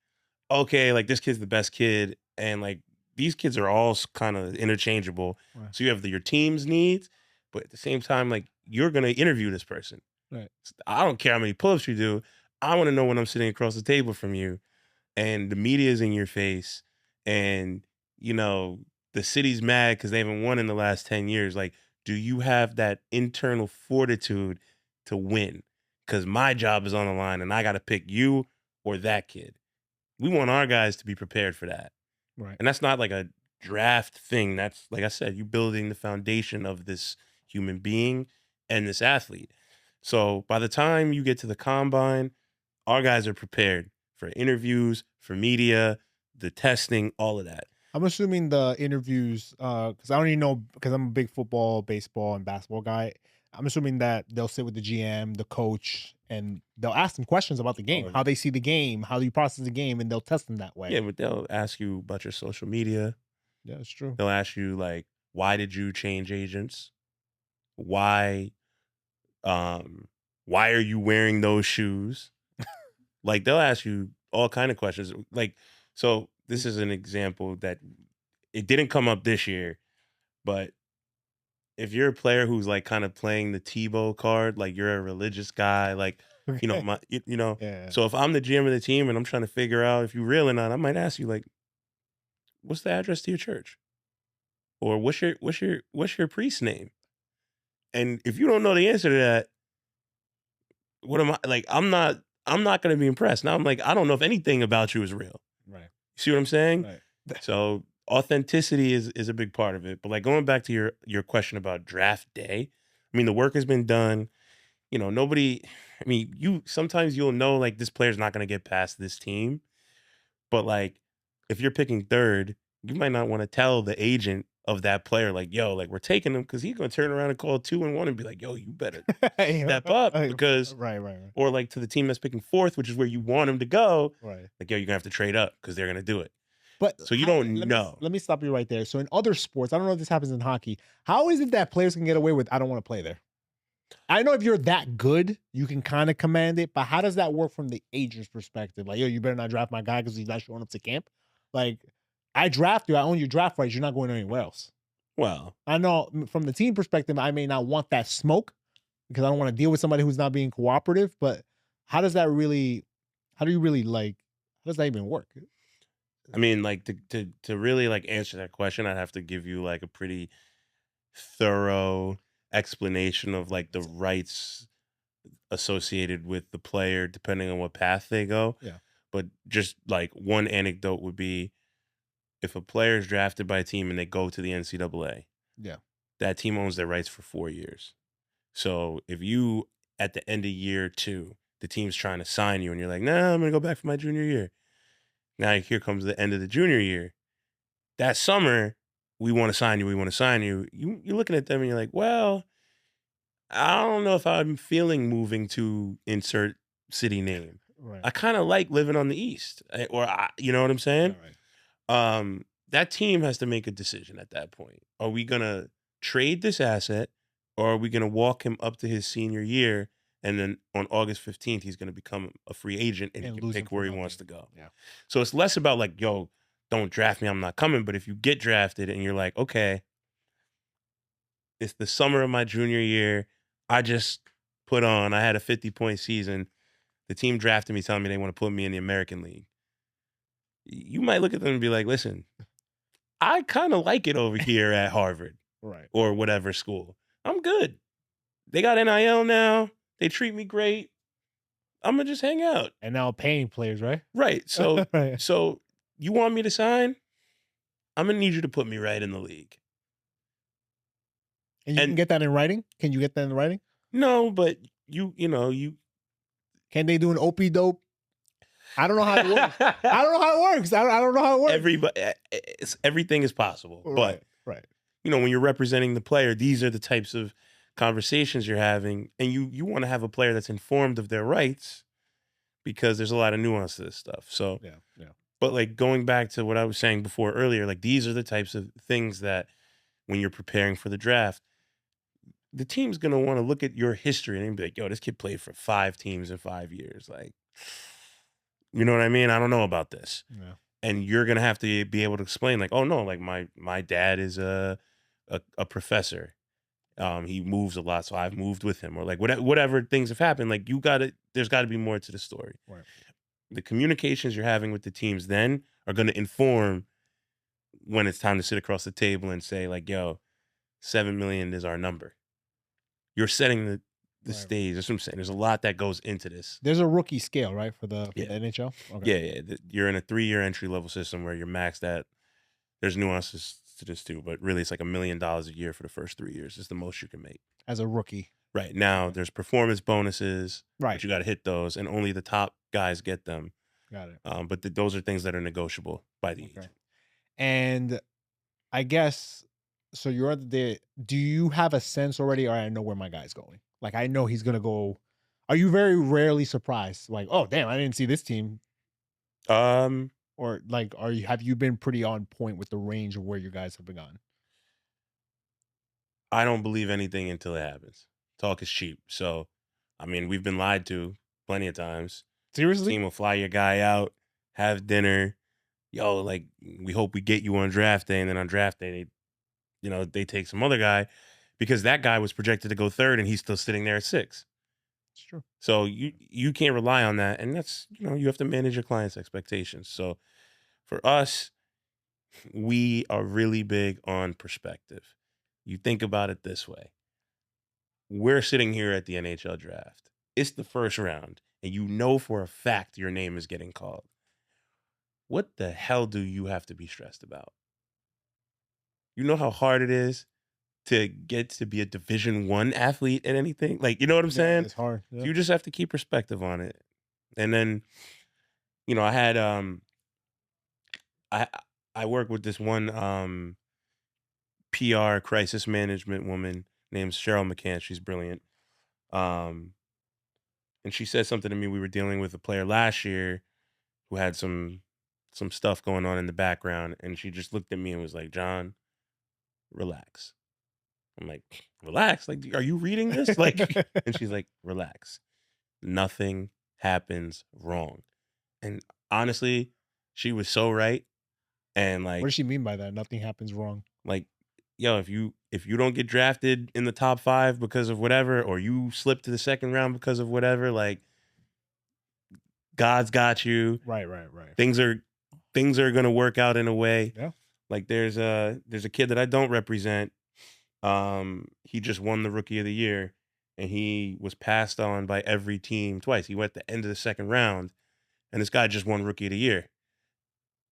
okay, like this kid's the best kid. And like these kids are all kind of interchangeable. Right. So you have your team's needs, but at the same time, like you're going to interview this person. Right. I don't care how many pull-ups you do. I want to know when I'm sitting across the table from you and the media is in your face and, the city's mad because they haven't won in the last 10 years. Like, do you have that internal fortitude to win? Because my job is on the line and I got to pick you or that kid. We want our guys to be prepared for that. Right. And that's not like a draft thing. That's, like I said, you building the foundation of this human being and this athlete. So by the time you get to the combine, our guys are prepared for interviews, for media, the testing, all of that. I'm assuming the interviews, because I don't even know, because I'm a big football, baseball, and basketball guy. I'm assuming that they'll sit with the GM, the coach, and they'll ask them questions about the game, how they see the game, how you process the game, and they'll test them that way. Yeah, but they'll ask you about your social media. Yeah, that's true. They'll ask you like, why did you change agents? Why are you wearing those shoes? Like they'll ask you all kind of questions. Like, so this is an example that it didn't come up this year, but if you're a player who's like kind of playing the Tebow card, like you're a religious guy, like, Yeah. So if I'm the GM of the team and I'm trying to figure out if you're real or not, I might ask you like, what's the address to your church? Or what's your priest's name? And if you don't know the answer to that, what am I like? I'm not going to be impressed. Now I'm like, I don't know if anything about you is real. Right. See what I'm saying? Right. So authenticity is a big part of it. But like going back to your question about draft day, I mean, the work has been done. nobody. I mean, sometimes you'll know like this player's not going to get past this team, but like if you're picking third, you might not want to tell the agent of that player like, yo, like we're taking him because he's going to turn around and call 2-1 and be like, yo, you better step up because right. or like to the team that's picking fourth, which is where you want him to go. Right. Like, yo, you're gonna have to trade up because they're gonna do it. But so you don't know. Let me stop you right there. So in other sports, I don't know if this happens in hockey. How is it that players can get away with, I don't want to play there? I know if you're that good, you can kind of command it, but how does that work from the agent's perspective? Like, yo, you better not draft my guy because he's not showing up to camp. Like, I draft you, I own your draft rights. You're not going anywhere else. Well, I know from the team perspective, I may not want that smoke because I don't want to deal with somebody who's not being cooperative. But how does that really? How do you really like? How does that even work? I mean, like to really like answer that question, I'd have to give you like a pretty thorough explanation of like the rights associated with the player, depending on what path they go. Yeah. But just like one anecdote would be, if a player is drafted by a team and they go to the NCAA, Yeah, that team owns their rights for 4 years. So if you, at the end of year 2, the team's trying to sign you and you're like, nah, I'm going to go back for my junior year. Now here comes the end of the junior year. That summer, we want to sign you. You're looking at them and you're like, well, I don't know if I'm feeling moving to insert city name. right. I kind of like living on the East. You know what I'm saying? Right. That team has to make a decision at that point. Are we going to trade this asset, or are we going to walk him up to his senior year, and then on August 15th, he's going to become a free agent and he can lose him pick for where he nothing. wants to go. Yeah. So it's less about like, yo, don't draft me, I'm not coming. But if you get drafted and you're like, okay, it's the summer of my junior year, I had a 50-point season. The team drafted me, telling me they want to put me in the American League. You might look at them and be like, listen, I kind of like it over here at Harvard. Right. Or whatever school. I'm good. They got NIL now. They treat me great. I'm going to just hang out. And now paying players, right? Right. So, Right. so you want me to sign? I'm going to need you to put me right in the league. And you can get that in writing? Can you get that in writing? No, but you Can they do an opie dope? I don't know how it works. I don't know how it works. I don't know how it works. Everything is possible. But right. when you're representing the player, these are the types of conversations you're having, and you want to have a player that's informed of their rights, because there's a lot of nuance to this stuff. So Yeah. But like going back to what I was saying before earlier, like these are the types of things that when you're preparing for the draft, the team's going to want to look at your history and be like, yo, this kid played for 5 teams in 5 years. Like, you know what I mean? I don't know about this. Yeah. And you're going to have to be able to explain like, oh no, like my dad is a professor. He moves a lot, so I've moved with him, or like whatever things have happened. Like there's got to be more to the story. Right. The communications you're having with the teams then are going to inform when it's time to sit across the table and say like, yo, $7 million is our number. You're setting the stage. That's what I'm saying. There's a lot that goes into this. There's a rookie scale, right, for the NHL? Okay. Yeah. You're in a 3-year entry level system where you're maxed at. There's nuances to this too, but really it's like $1 million a year for the first 3 years. It's the most you can make. As a rookie. Right. Now there's performance bonuses. Right. But you got to hit those, and only the top guys get them. Got it. But those are things that are negotiable by the agent. And I guess, so you're do you have a sense already, or I know where my guy's going? Like, I know he's going to go. Are you very rarely surprised? Like, oh, damn, I didn't see this team. Or like, have you been pretty on point with the range of where you guys have been gone? I don't believe anything until it happens. Talk is cheap. So, I mean, we've been lied to plenty of times. Seriously? Team will fly your guy out, have dinner. Yo, like, we hope we get you on draft day. And then on draft day, they take some other guy because that guy was projected to go 3rd and he's still sitting there at 6. It's true. So you can't rely on that. And that's, you have to manage your client's expectations. So for us, we are really big on perspective. You think about it this way. We're sitting here at the NHL draft. It's the first round, and you know for a fact your name is getting called. What the hell do you have to be stressed about? You know how hard it is to get to be a Division I athlete in anything. Like, you know what I'm saying? It's hard. So Yeah. you just have to keep perspective on it. And then, I had I I work with this one PR crisis management woman named Cheryl McCann. She's brilliant. Um, and she said something to me. We were dealing with a player last year who had some stuff going on in the background, and she just looked at me and was like, "John, relax." I'm like, "Relax? Like, are you reading this?" Like, and she's like, "Relax. Nothing happens wrong." And honestly, she was so right. And What does she mean by that? Nothing happens wrong. like, yo, if you don't get drafted in the top 5 because of whatever, or you slip to the second round because of whatever, like, God's got you. Right. Things are gonna work out in a way. Yeah. Like, there's a kid that I don't represent. He just won the Rookie of the Year, and he was passed on by every team twice. He went at the end of the second round, and this guy just won Rookie of the Year.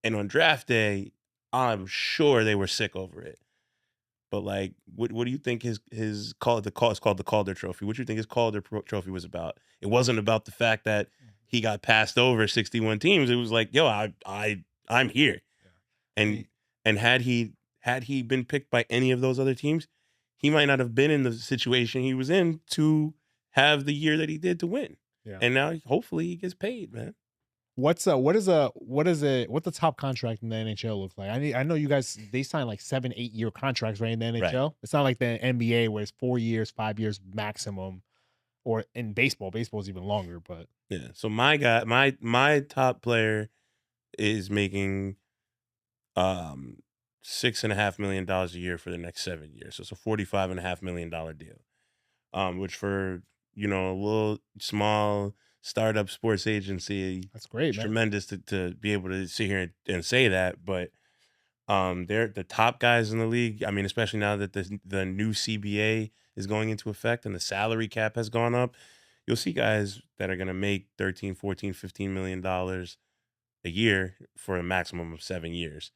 And on draft day, I'm sure they were sick over it. But like, what do you think his call? It's called the Calder Trophy. What do you think his Calder Trophy was about? It wasn't about the fact that he got passed over 61 teams. It was like, yo, I'm here. And had he been picked by any of those other teams, he might not have been in the situation he was in to have the year that he did to win. Yeah. And now hopefully he gets paid, man. What's the top contract in the NHL look like? I know you guys, they sign like 7-8 year contracts, right, in the NHL. Right. It's not like the NBA where it's 4 years, 5 years maximum, or in baseball is even longer. But Yeah. So my guy, my top player is making $6.5 million a year for the next 7 years. So it's a $45.5 million deal. Which for a little small startup sports agency, that's great, it's man. tremendous to be able to sit here and say that. But they're the top guys in the league. I mean, especially now that the new CBA is going into effect and the salary cap has gone up, you'll see guys that are going to make 13, 14, 15 million dollars a year for a maximum of 7 years.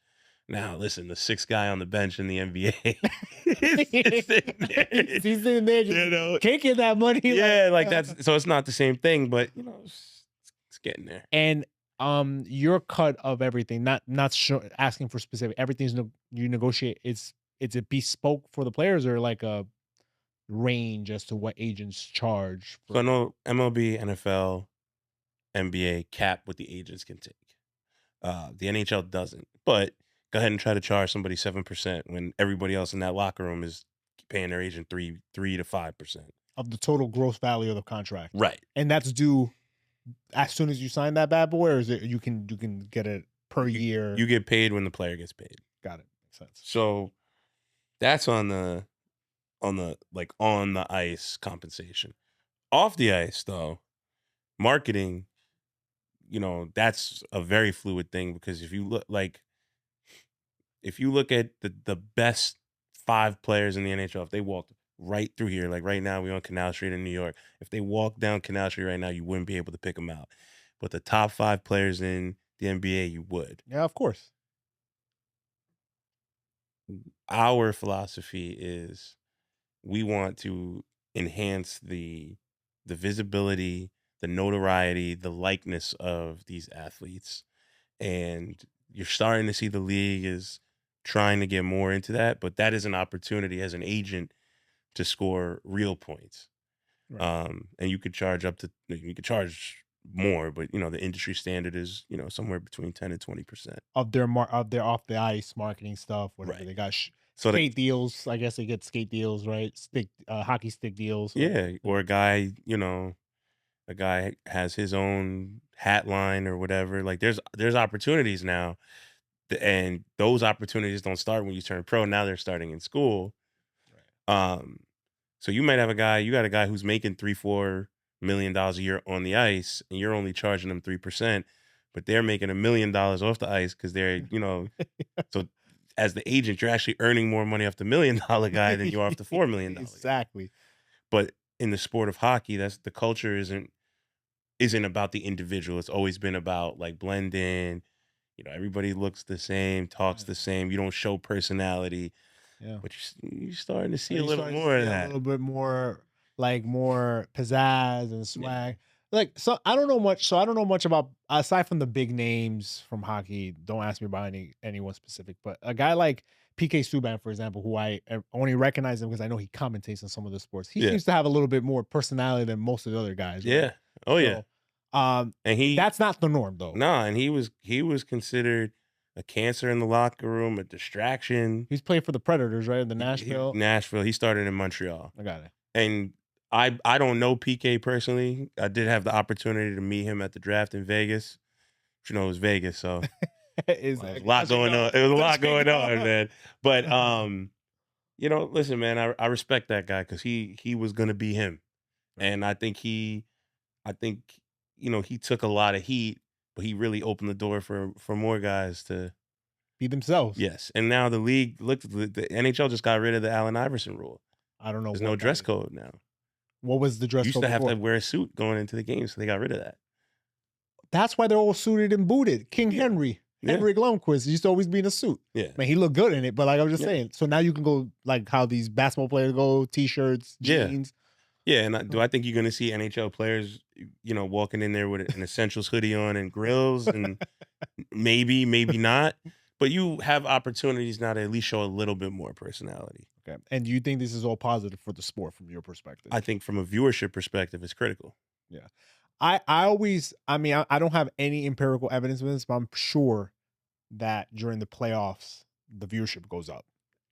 Now, listen, the 6th guy on the bench in the NBA he's sitting there just kicking that money. Yeah, like that's so it's not the same thing, but it's getting there. And your cut of everything, not asking for specific, everything's you negotiate. Is it bespoke for the players, or like a range as to what agents charge? So I know MLB, NFL, NBA cap what the agents can take. The NHL doesn't, but go ahead and try to charge somebody 7% when everybody else in that locker room is paying their agent 3 to 5% of the total gross value of the contract. Right. And that's due as soon as you sign that bad boy, or is it you can get it per year? You get paid when the player gets paid. Got it. Makes sense. So that's on the ice compensation. Off the ice though, marketing, that's a very fluid thing, because if you look at the best 5 players in the NHL, if they walked right through here, like right now, we on Canal Street in New York. If they walk down Canal Street right now, you wouldn't be able to pick them out. But the top 5 players in the NBA, you would. Yeah, of course. Our philosophy is we want to enhance the visibility, the notoriety, the likeness of these athletes. And you're starting to see the league is trying to get more into that, but that is an opportunity as an agent to score real points. Right. And you could charge more, but the industry standard is somewhere between 10 and 20% of their off the ice marketing stuff, whatever. Right. They got So skate deals. I guess they get skate deals, right? Hockey stick deals. Yeah, or a guy has his own hat line or whatever. Like there's opportunities now, and those opportunities don't start when you turn pro. Now they're starting in school. Right. So you might have you got a guy who's making $3-4 million a year on the ice, and you're only charging them 3%, but they're making $1 million off the ice because they're so. As the agent, you're actually earning more money off the $1 million guy than you are off the $4 million guy. Exactly. But in the sport of hockey, that's the culture isn't about the individual. It's always been about like blending. Everybody looks the same, talks the same. You don't show personality. Yeah. But you're starting to see a You're little starting to more of see that. A little bit more, like, more pizzazz and swag. Like, so I don't know much. So I don't know much about, aside from the big names from hockey. Don't ask me about anyone specific, but a guy like PK Subban, for example, who I only recognize him because I know he commentates on some of the sports. He Yeah. seems to have a little bit more personality than most of the other guys. Right? Yeah. Oh yeah. So, And that's not the norm though. nah, and he was considered a cancer in the locker room, a distraction. He's played for the Predators, right? The He- Nashville. Nashville. He started in Montreal. I got it. And I don't know PK personally. I did have the opportunity to meet him at the draft in Vegas. But, it was Vegas, so Is there was a lot going on. There was a lot going on, man. But listen, man, I respect that guy because he was gonna be him. And I think he took a lot of heat, but he really opened the door for more guys to be themselves. Yes. And now the league, the NHL just got rid of the Allen Iverson rule. I don't know. There's no dress code now. What was the dress You code? used to have before? to wear a suit going into the game, so they got rid of that. That's why they're all suited and booted. King Henry Blomqvist used to always be in a suit. Yeah. Man, he looked good in it, but like I was just saying, so now you can go like how these basketball players go, t-shirts, jeans. Yeah, and do I think you're going to see NHL players, walking in there with an Essentials hoodie on and grills and maybe not, but you have opportunities now to at least show a little bit more personality. Okay. And do you think this is all positive for the sport from your perspective? I think from a viewership perspective, it's critical. Yeah. I don't have any empirical evidence of this, but I'm sure that during the playoffs, the viewership goes up.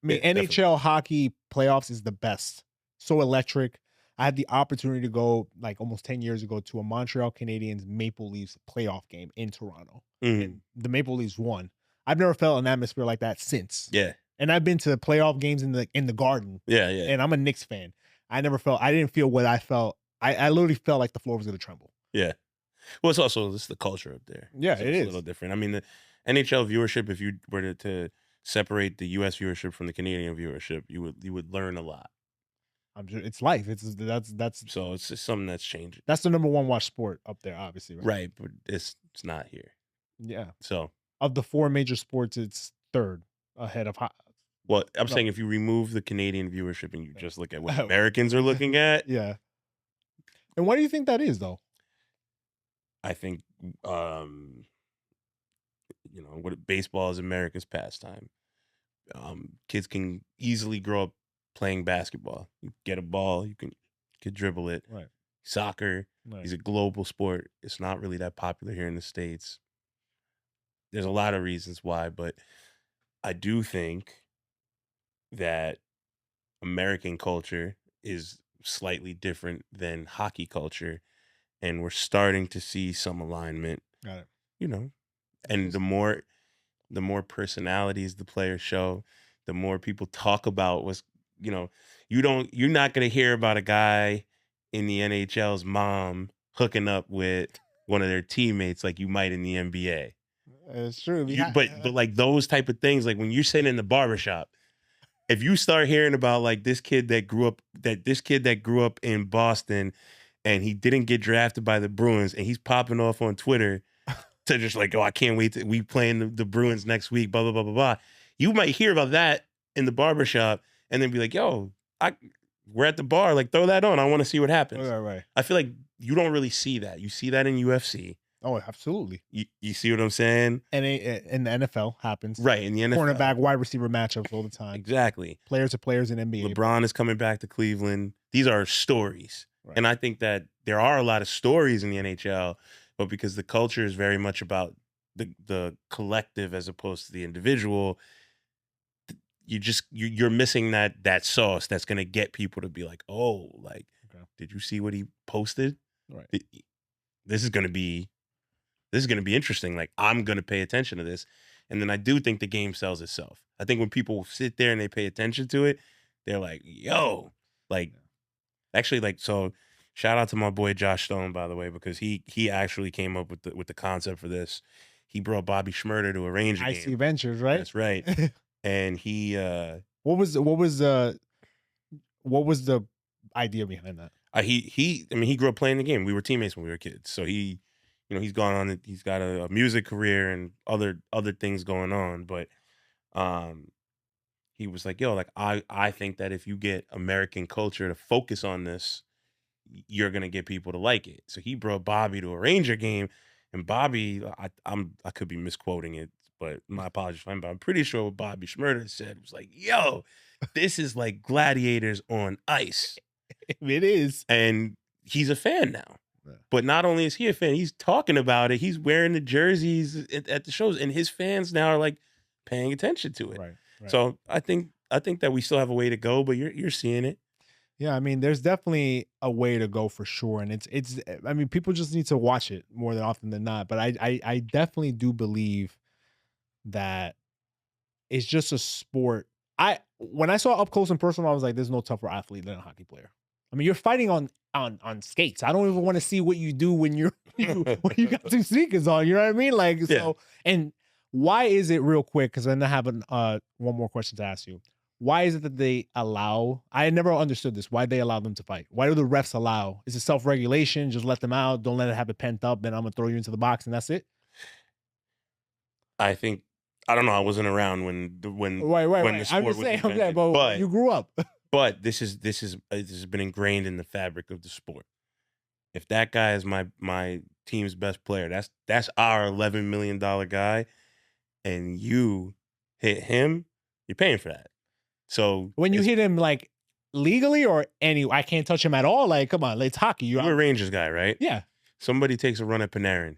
I mean, Yeah, NHL hockey playoffs is the best. So electric. I had the opportunity to go like almost 10 years ago to a Montreal Canadiens Maple Leafs playoff game in Toronto. And the Maple Leafs won. I've never felt an atmosphere like that since. Yeah. And I've been to playoff games in the Garden. Yeah. And I'm a Knicks fan. I didn't feel what I felt. I literally felt like the floor was going to tremble. Yeah. Well, it's also the culture up there. Yeah, so it it's is a little different. I mean, the NHL viewership, if you were to separate the U.S. viewership from the Canadian viewership, you would learn a lot. I'm sure it's life. That's so it's just something that's changing. That's the number one watch sport up there, obviously. Right, but it's not here. Yeah. So of the four major sports, it's third ahead of. Well, I'm saying if you remove the Canadian viewership and you just look at what Americans are looking at, yeah. And why do you think that is, though? I think, what baseball is America's pastime. Kids can easily grow up playing basketball. You get a ball, you can dribble it. Right. Soccer is a global sport. It's not really that popular here in the States. There's a lot of reasons why, but I do think that American culture is slightly different than hockey culture, and we're starting to see some alignment. Got it. And the more personalities the players show, the more people talk about what's, you're not going to hear about a guy in the NHL's mom hooking up with one of their teammates like you might in the NBA. It's true. But like those type of things, like when you're sitting in the barbershop, if you start hearing about like this kid that grew up in Boston and he didn't get drafted by the Bruins and he's popping off on Twitter to just like, oh, I can't wait to we playing the Bruins next week, blah, blah, blah, blah, blah. You might hear about that in the barbershop and then be like, yo, we're at the bar, like throw that on. I want to see what happens. Right. I feel like you don't really see that. You see that in UFC. Oh, absolutely. You see what I'm saying? And in the NFL happens. Right, in the NFL. Cornerback, wide receiver matchups all the time. Exactly. Players to players in NBA. LeBron is coming back to Cleveland. These are stories. Right. And I think that there are a lot of stories in the NHL, but because the culture is very much about the collective as opposed to the individual, you're missing that sauce that's going to get people to be like, oh, like, did you see what he posted? Right. This is going to be interesting. Like, I'm going to pay attention to this. And then I do think the game sells itself. I think when people sit there and they pay attention to it, they're like, yo, like, actually, like, so shout out to my boy Josh Stone, by the way, because he actually came up with the concept for this. He brought Bobby Schmurder to a Ranger game. Icy Ventures, right? That's right. And he what was the idea behind that? He grew up playing the game. We were teammates when we were kids. So he's gone on, he's got a music career and other things going on, but he was like, yo, like I think that if you get American culture to focus on this, you're gonna get people to like it. So he brought Bobby to a Ranger game, and Bobby, I could be misquoting it, but my apologies for him, but I'm pretty sure what Bobby Schmurder said was like, yo, this is like gladiators on ice. It is. And he's a fan now. Yeah. But not only is he a fan, he's talking about it. He's wearing the jerseys at the shows, and his fans now are like paying attention to it. Right. So I think that we still have a way to go, but you're seeing it. Yeah, I mean, there's definitely a way to go for sure, and it's. I mean, people just need to watch it more than often than not. But I definitely do believe that it's just a sport. When I saw up close and personal, I was like, "There's no tougher athlete than a hockey player." I mean, you're fighting on skates. I don't even want to see what you do when you got two sneakers on. You know what I mean? Like, so, and why is it real quick? Because then I have one more question to ask you. Why is it that they allow? I never understood this. Why they allow them to fight? Why do the refs allow? Is it self-regulation? Just let them out. Don't let it have it pent up. Then I'm gonna throw you into the box, and that's it. I think I don't know. I wasn't around when the Right. sport I'm just was saying, invented, but you grew up. But this has been ingrained in the fabric of the sport. If that guy is my team's best player, that's our $11 million guy, and you hit him, you're paying for that. So When you hit him like legally or I can't touch him at all. Like, come on, it's hockey. You're a Rangers guy, right? Yeah. Somebody takes a run at Panarin.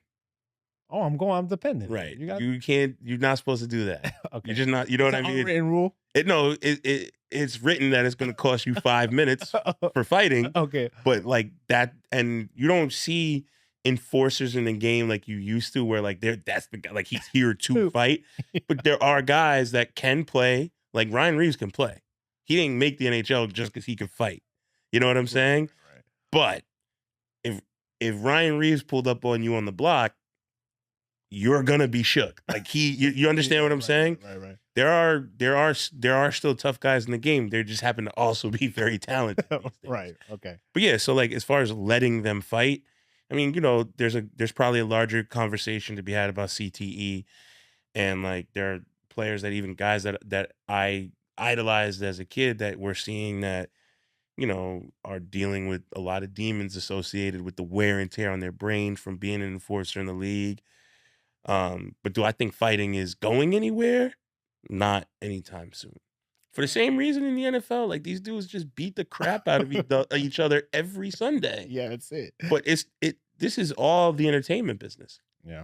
Oh, I'm dependent. Right. You You're not supposed to do that. Okay. You're just not, you know It's what I an mean? unwritten rule. It's written that it's going to cost you 5 minutes for fighting. Okay. But like that, and you don't see enforcers in the game like you used to, where like that's the guy, like he's here to fight. But there are guys that can play, like Ryan Reeves can play. He didn't make the NHL just because he can fight. You know what I'm saying? Right. But if Ryan Reeves pulled up on you on the block, you're gonna be shook. Like you understand what I'm saying? Right. There are still tough guys in the game. They just happen to also be very talented. Right. Okay. But yeah, so like as far as letting them fight, I mean, you know, there's probably a larger conversation to be had about CTE, and like there are players that even guys that I idolized as a kid that we're seeing that, you know, are dealing with a lot of demons associated with the wear and tear on their brain from being an enforcer in the league. But do I think fighting is going anywhere? Not anytime soon. For the same reason in the NFL, like these dudes just beat the crap out of each other every Sunday. Yeah, that's it. But this is all the entertainment business. Yeah,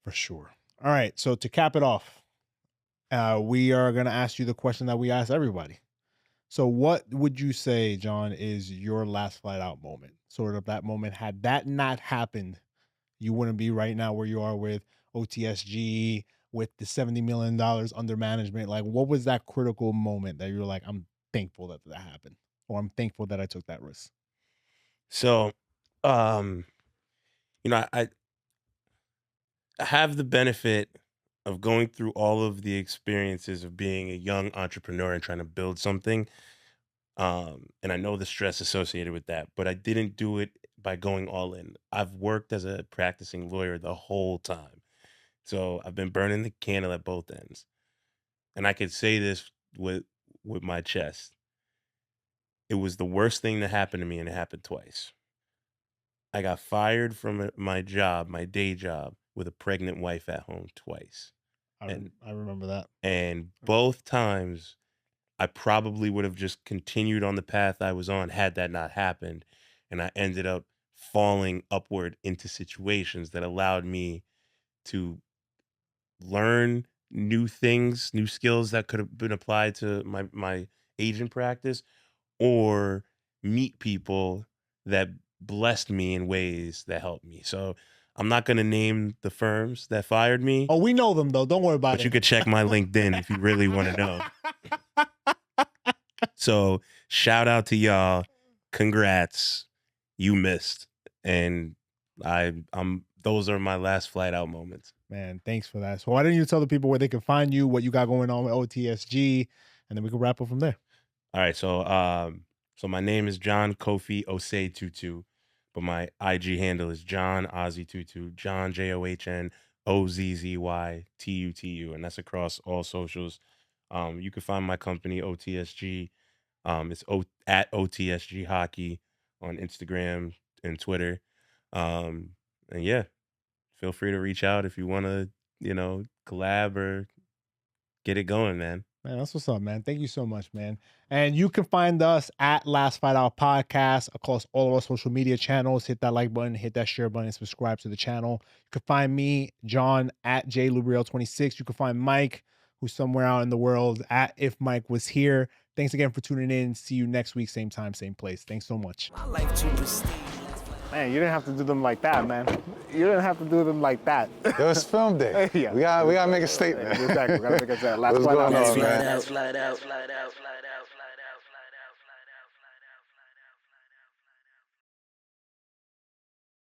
for sure. All right, so to cap it off, we are gonna ask you the question that we ask everybody. So, what would you say, John, is your last flight out moment? Sort of that moment. Had that not happened, you wouldn't be right now where you are with OTSG, with the $70 million under management. Like, what was that critical moment that you're like, I'm thankful that happened, or I'm thankful that I took that risk? So, you know, I have the benefit of going through all of the experiences of being a young entrepreneur and trying to build something. And I know the stress associated with that, but I didn't do it by going all in. I've worked as a practicing lawyer the whole time. So I've been burning the candle at both ends. And I could say this with my chest. It was the worst thing that happened to me, and it happened twice. I got fired from my job, my day job, with a pregnant wife at home twice. I remember that. And both times, I probably would have just continued on the path I was on had that not happened. And I ended up falling upward into situations that allowed me to learn new things, new skills that could have been applied to my agent practice, or meet people that blessed me in ways that helped me. So I'm not going to name the firms that fired me. Oh, we know them though. Don't worry about it. But you could check my LinkedIn if you really want to know. So shout out to y'all. Congrats. You missed. And I'm those are my last flight out moments. Man, thanks for that. So why didn't you tell the people where they can find you, what you got going on with OTSG, and then we can wrap up from there. All right. So my name is John Osei Tutu, but my IG handle is John Osei Tutu, John JOHN OZZY TUTU, and that's across all socials. You can find my company OTSG. It's at OTSG Hockey on Instagram and Twitter. And yeah, feel free to reach out if you want to, collab or get it going, man. Man, that's what's up, man. Thank you so much, man. And you can find us at Last Fight Out Podcast across all of our social media channels. Hit that like button, hit that share button, and subscribe to the channel. You can find me, John, at JLubriel26. You can find Mike, who's somewhere out in the world, at If Mike Was Here. Thanks again for tuning in. See you next week, same time, same place. Thanks so much. My life too pristine. Man, you didn't have to do them like that, man. You didn't have to do them like that. It was film day. Yeah. We gotta make a statement. Exactly. We gotta make a statement. Last What's Fight going Out. on, man? Flat out.